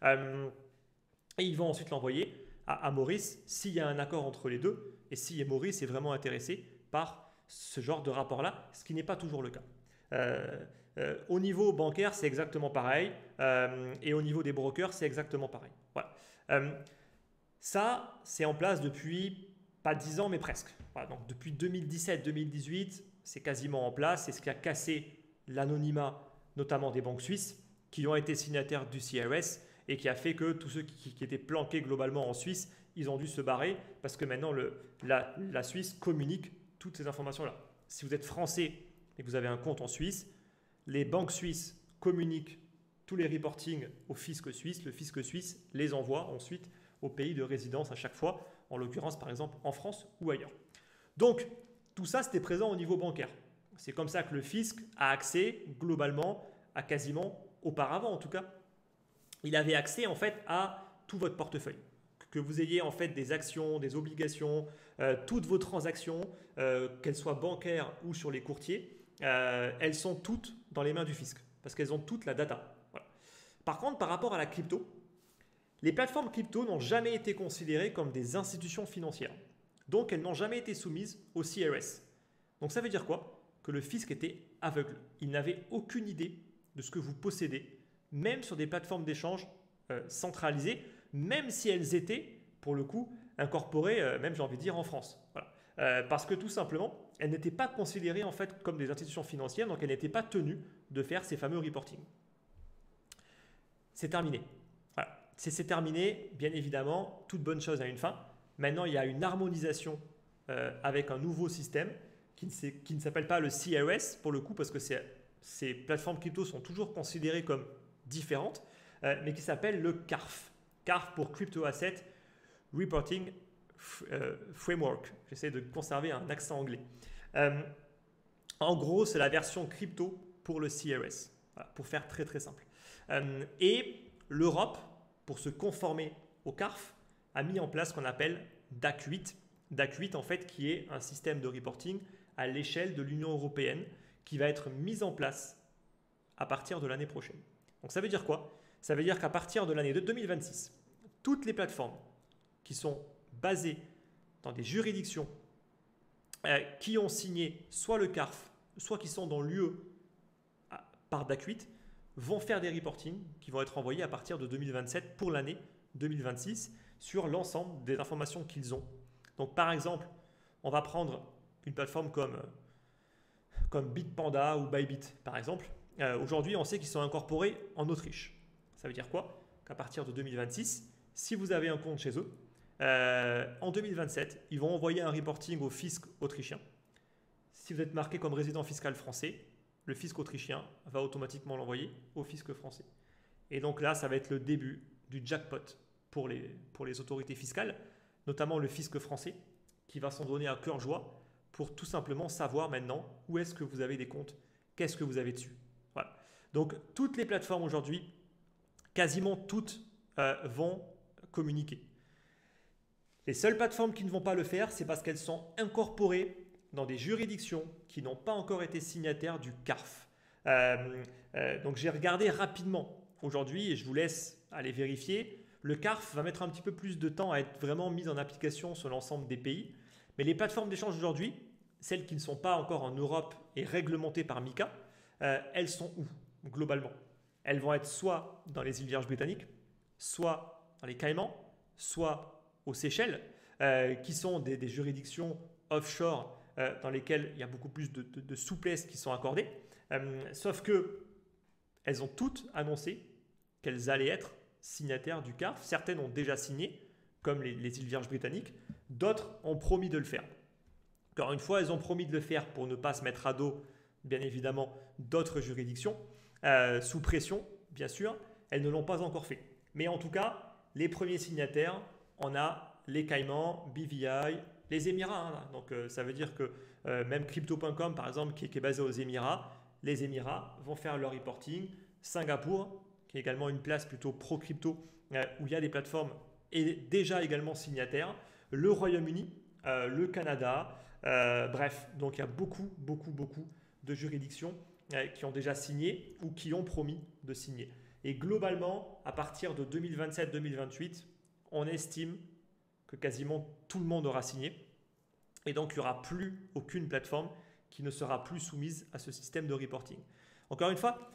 Et ils vont ensuite l'envoyer à Maurice s'il y a un accord entre les deux et si Maurice est vraiment intéressé par ce genre de rapport-là, ce qui n'est pas toujours le cas. Au niveau bancaire, c'est exactement pareil. Et au niveau des brokers, c'est exactement pareil. Voilà. Ça, c'est en place depuis pas 10 ans, mais presque. Voilà, donc depuis 2017-2018, c'est quasiment en place. C'est ce qui a cassé l'anonymat, notamment des banques suisses, qui ont été signataires du CRS et qui a fait que tous ceux qui étaient planqués globalement en Suisse, ils ont dû se barrer parce que maintenant, la Suisse communique toutes ces informations-là. Si vous êtes français et que vous avez un compte en Suisse, les banques suisses communiquent tous les reportings au fisc suisse. Le fisc suisse les envoie ensuite au pays de résidence à chaque fois, en l'occurrence par exemple en France ou ailleurs. Donc tout ça c'était présent au niveau bancaire. C'est comme ça que le fisc a accès globalement à quasiment, auparavant en tout cas, il avait accès en fait à tout votre portefeuille. Que vous ayez en fait des actions, des obligations, toutes vos transactions, qu'elles soient bancaires ou sur les courtiers, elles sont toutes dans les mains du fisc parce qu'elles ont toute la data. Voilà. Par contre, par rapport à la crypto, les plateformes crypto n'ont jamais été considérées comme des institutions financières. Donc, elles n'ont jamais été soumises au CRS. Donc, ça veut dire quoi? Que le fisc était aveugle. Il n'avait aucune idée de ce que vous possédez, même sur des plateformes d'échange centralisées, même si elles étaient, pour le coup, incorporées, même j'ai envie de dire, en France. Voilà. Parce que tout simplement, elles n'étaient pas considérées en fait comme des institutions financières, donc elles n'étaient pas tenues de faire ces fameux reporting. C'est terminé. Voilà. C'est terminé, bien évidemment, toute bonne chose a une fin. Maintenant, il y a une harmonisation avec un nouveau système qui ne s'appelle pas le CRS pour le coup, parce que ces plateformes crypto sont toujours considérées comme différentes, mais qui s'appelle le CARF. CARF pour Crypto Asset Reporting Framework. J'essaie de conserver un accent anglais. En gros, c'est la version crypto pour le CRS, voilà, pour faire très très simple. Et l'Europe, pour se conformer au CARF, a mis en place ce qu'on appelle DAC8. DAC8, en fait, qui est un système de reporting à l'échelle de l'Union européenne qui va être mis en place à partir de l'année prochaine. Donc ça veut dire quoi? Ça veut dire qu'à partir de l'année de 2026, toutes les plateformes qui sont basées dans des juridictions qui ont signé soit le CARF, soit qui sont dans l'UE par DAC8, vont faire des reportings qui vont être envoyés à partir de 2027 pour l'année 2026 sur l'ensemble des informations qu'ils ont. Donc par exemple, on va prendre une plateforme comme Bitpanda ou Bybit par exemple. Aujourd'hui, on sait qu'ils sont incorporés en Autriche. Ça veut dire quoi? Qu'à partir de 2026, si vous avez un compte chez eux, en 2027, ils vont envoyer un reporting au fisc autrichien. Si vous êtes marqué comme résident fiscal français, le fisc autrichien va automatiquement l'envoyer au fisc français. Et donc là, ça va être le début du jackpot pour les autorités fiscales, notamment le fisc français, qui va s'en donner à cœur joie pour tout simplement savoir maintenant où est-ce que vous avez des comptes, qu'est-ce que vous avez dessus. Voilà. Donc toutes les plateformes aujourd'hui, quasiment toutes vont communiquer. Les seules plateformes qui ne vont pas le faire, c'est parce qu'elles sont incorporées dans des juridictions qui n'ont pas encore été signataires du CARF. Donc j'ai regardé rapidement aujourd'hui et je vous laisse aller vérifier. Le CARF va mettre un petit peu plus de temps à être vraiment mis en application sur l'ensemble des pays. Mais les plateformes d'échange aujourd'hui, celles qui ne sont pas encore en Europe et réglementées par MiCA, elles sont où globalement? Elles vont être soit dans les îles Vierges britanniques, soit dans les Caïmans, soit aux Seychelles, qui sont des juridictions offshore dans lesquelles il y a beaucoup plus de souplesse qui sont accordées. Sauf qu'elles ont toutes annoncé qu'elles allaient être signataires du CARF. Certaines ont déjà signé, comme les îles Vierges britanniques. D'autres ont promis de le faire. Encore une fois, elles ont promis de le faire pour ne pas se mettre à dos, bien évidemment, d'autres juridictions, sous pression, bien sûr. Elles ne l'ont pas encore fait. Mais en tout cas, les premiers signataires, on a les Caïmans, BVI, les Émirats. Hein. Donc ça veut dire que même Crypto.com, par exemple, qui est basé aux Émirats, les Émirats vont faire leur reporting. Singapour, qui est également une place plutôt pro-crypto, où il y a des plateformes et déjà également signataires. Le Royaume-Uni, le Canada, bref, donc il y a beaucoup de juridictions qui ont déjà signé ou qui ont promis de signer. Et globalement, à partir de 2027-2028, on estime que quasiment tout le monde aura signé. Et donc, il n'y aura plus aucune plateforme qui ne sera plus soumise à ce système de reporting. Encore une fois,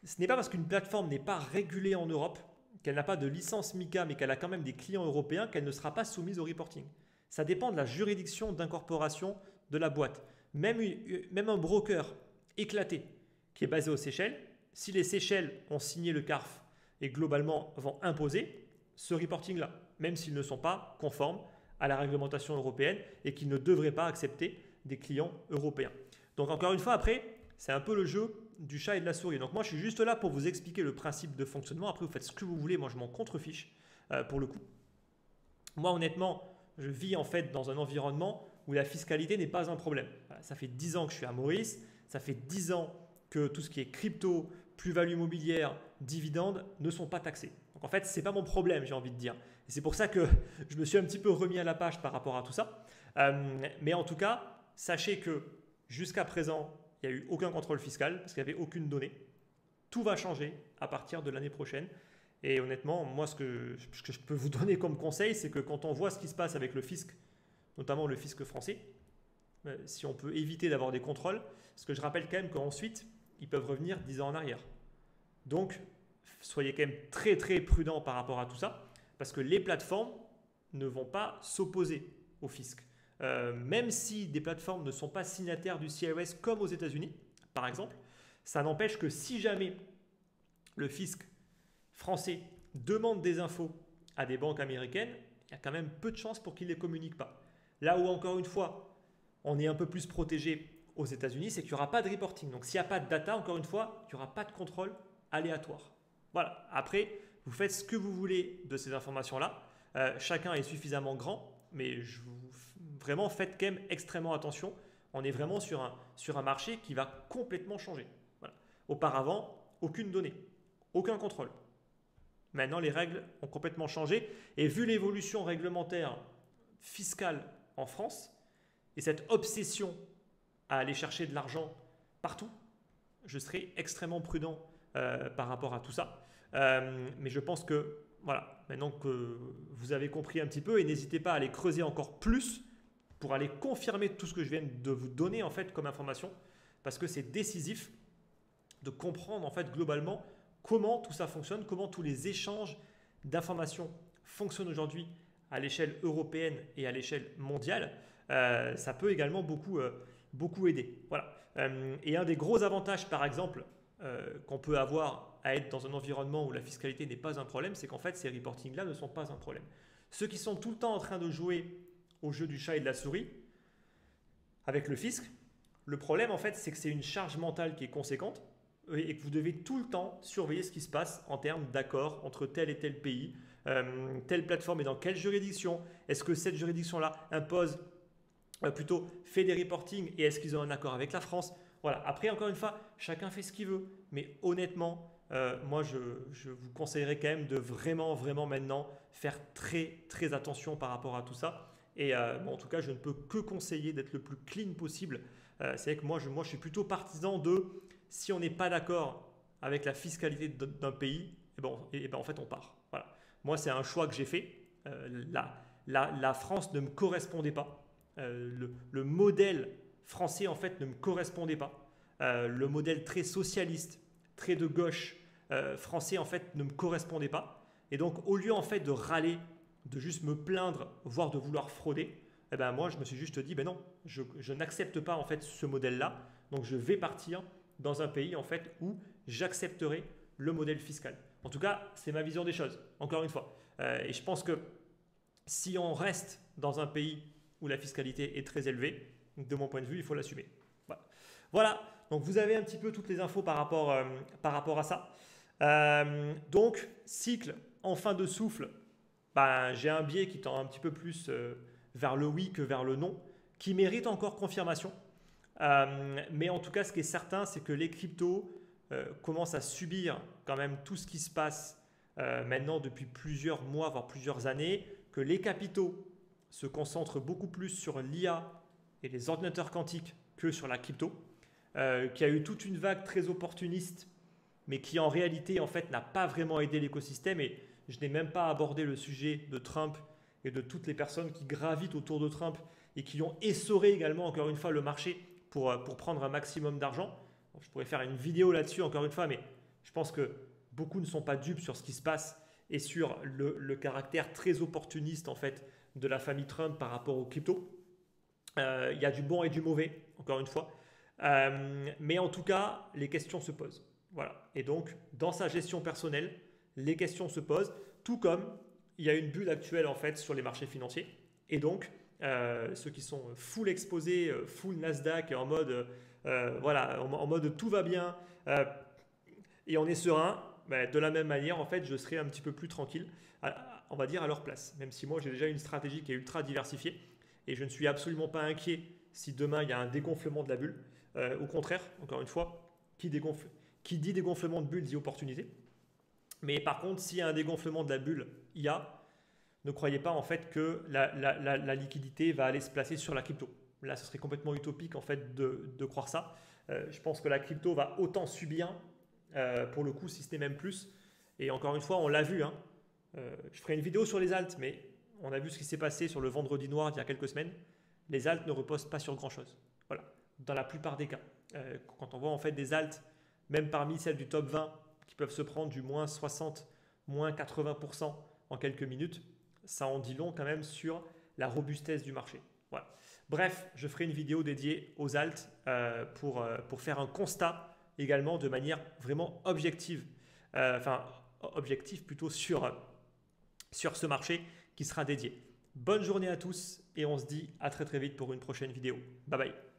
ce n'est pas parce qu'une plateforme n'est pas régulée en Europe, qu'elle n'a pas de licence MiCA, mais qu'elle a quand même des clients européens, qu'elle ne sera pas soumise au reporting. Ça dépend de la juridiction d'incorporation de la boîte. Même un broker éclaté qui est basé aux Seychelles, si les Seychelles ont signé le CARF et globalement vont imposer ce reporting-là, même s'ils ne sont pas conformes à la réglementation européenne et qu'ils ne devraient pas accepter des clients européens. Donc encore une fois, après, c'est un peu le jeu du chat et de la souris. Donc moi, je suis juste là pour vous expliquer le principe de fonctionnement. Après, vous faites ce que vous voulez. Moi, je m'en contrefiche pour le coup. Moi, honnêtement, je vis en fait dans un environnement où la fiscalité n'est pas un problème. Voilà, ça fait 10 ans que je suis à Maurice. Ça fait 10 ans que tout ce qui est crypto, plus-value immobilière, dividendes ne sont pas taxés. Donc en fait, ce n'est pas mon problème, j'ai envie de dire. Et c'est pour ça que je me suis un petit peu remis à la page par rapport à tout ça. Mais en tout cas, sachez que jusqu'à présent, il n'y a eu aucun contrôle fiscal parce qu'il n'y avait aucune donnée. Tout va changer à partir de l'année prochaine. Et honnêtement, moi, ce que je peux vous donner comme conseil, c'est que quand on voit ce qui se passe avec le fisc notamment le fisc français, si on peut éviter d'avoir des contrôles, parce que je rappelle quand même qu'ensuite, ils peuvent revenir 10 ans en arrière. Donc, soyez quand même très très prudents par rapport à tout ça, parce que les plateformes ne vont pas s'opposer au fisc. Même si des plateformes ne sont pas signataires du CIS comme aux États-Unis, par exemple, ça n'empêche que si jamais le fisc français demande des infos à des banques américaines, il y a quand même peu de chances pour qu'ils ne les communiquent pas. Là où, encore une fois, on est un peu plus protégé aux États-Unis, c'est qu'il n'y aura pas de reporting. Donc, s'il n'y a pas de data, encore une fois, il n'y aura pas de contrôle aléatoire. Voilà. Après, vous faites ce que vous voulez de ces informations-là. Chacun est suffisamment grand, mais vraiment, faites quand même extrêmement attention. On est vraiment sur un marché qui va complètement changer. Voilà. Auparavant, aucune donnée, aucun contrôle. Maintenant, les règles ont complètement changé. Et vu l'évolution réglementaire fiscale en France et cette obsession à aller chercher de l'argent partout, je serai extrêmement prudent par rapport à tout ça. Mais je pense que, voilà, maintenant que vous avez compris un petit peu, et n'hésitez pas à aller creuser encore plus pour aller confirmer tout ce que je viens de vous donner en fait comme information, parce que c'est décisif de comprendre en fait globalement comment tout ça fonctionne, comment tous les échanges d'informations fonctionnent aujourd'hui à l'échelle européenne et à l'échelle mondiale. Ça peut également beaucoup aider. Voilà. Et un des gros avantages, par exemple, qu'on peut avoir à être dans un environnement où la fiscalité n'est pas un problème, c'est qu'en fait, ces reportings-là ne sont pas un problème. Ceux qui sont tout le temps en train de jouer au jeu du chat et de la souris avec le fisc, le problème, en fait, c'est que c'est une charge mentale qui est conséquente et que vous devez tout le temps surveiller ce qui se passe en termes d'accords entre tel et tel pays, telle plateforme est dans quelle juridiction, est-ce que cette juridiction-là impose plutôt fait des reportings et est-ce qu'ils ont un accord avec la France. Voilà. Après, encore une fois, chacun fait ce qu'il veut. Mais honnêtement, moi, je vous conseillerais quand même de vraiment maintenant faire très, très attention par rapport à tout ça. Et bon, en tout cas, je ne peux que conseiller d'être le plus clean possible. C'est vrai que moi, je suis plutôt partisan de si on n'est pas d'accord avec la fiscalité d'un pays, et ben, en fait, on part. Voilà. Moi, c'est un choix que j'ai fait. La France ne me correspondait pas. Le modèle français en fait ne me correspondait pas. Le modèle très socialiste, très de gauche français en fait ne me correspondait pas. Et donc au lieu en fait de râler, de juste me plaindre, voire de vouloir frauder, eh ben moi je me suis juste dit ben non, je n'accepte pas en fait ce modèle-là. Donc je vais partir dans un pays en fait où j'accepterai le modèle fiscal. En tout cas, c'est ma vision des choses. Encore une fois, et je pense que si on reste dans un pays où la fiscalité est très élevée, de mon point de vue, il faut l'assumer. Voilà, donc vous avez un petit peu toutes les infos par rapport à ça. Donc, cycle en fin de souffle, j'ai un biais qui tend un petit peu plus vers le oui que vers le non, qui mérite encore confirmation. Mais en tout cas, ce qui est certain, c'est que les cryptos commencent à subir quand même tout ce qui se passe maintenant depuis plusieurs mois, voire plusieurs années, que les capitaux se concentre beaucoup plus sur l'IA et les ordinateurs quantiques que sur la crypto, qui a eu toute une vague très opportuniste, mais qui en réalité en fait n'a pas vraiment aidé l'écosystème. Et je n'ai même pas abordé le sujet de Trump et de toutes les personnes qui gravitent autour de Trump et qui ont essoré également encore une fois le marché pour prendre un maximum d'argent. Je pourrais faire une vidéo là-dessus encore une fois, mais je pense que beaucoup ne sont pas dupes sur ce qui se passe et sur le caractère très opportuniste en fait de la famille Trump par rapport aux cryptos. Il y a du bon et du mauvais, encore une fois. Mais en tout cas, les questions se posent. Voilà. Et donc, dans sa gestion personnelle, les questions se posent, tout comme il y a une bulle actuelle en fait sur les marchés financiers. Et donc, ceux qui sont full exposés, full Nasdaq, en mode, en mode tout va bien et on est serein, de la même manière, en fait, je serai un petit peu plus tranquille, on va dire à leur place. Même si moi, j'ai déjà une stratégie qui est ultra diversifiée et je ne suis absolument pas inquiet si demain, il y a un dégonflement de la bulle. Au contraire, encore une fois, qui dit dégonflement de bulle dit opportunité. Mais par contre, s'il y a un dégonflement de la bulle IA, ne croyez pas en fait que la liquidité va aller se placer sur la crypto. Là, ce serait complètement utopique en fait de croire ça. Je pense que la crypto va autant subir, pour le coup, si ce n'est même plus. Et encore une fois, on l'a vu. Je ferai une vidéo sur les alts, mais on a vu ce qui s'est passé sur le vendredi noir il y a quelques semaines. Les alts ne reposent pas sur grand-chose. Voilà, dans la plupart des cas. Quand on voit en fait des alts, même parmi celles du top 20, qui peuvent se prendre du moins 60, moins 80% en quelques minutes, ça en dit long quand même sur la robustesse du marché. Voilà. Bref, je ferai une vidéo dédiée aux alts pour faire un constat également de manière vraiment objective. Objectif plutôt sur ce marché qui sera dédié. Bonne journée à tous et on se dit à très très vite pour une prochaine vidéo. Bye bye.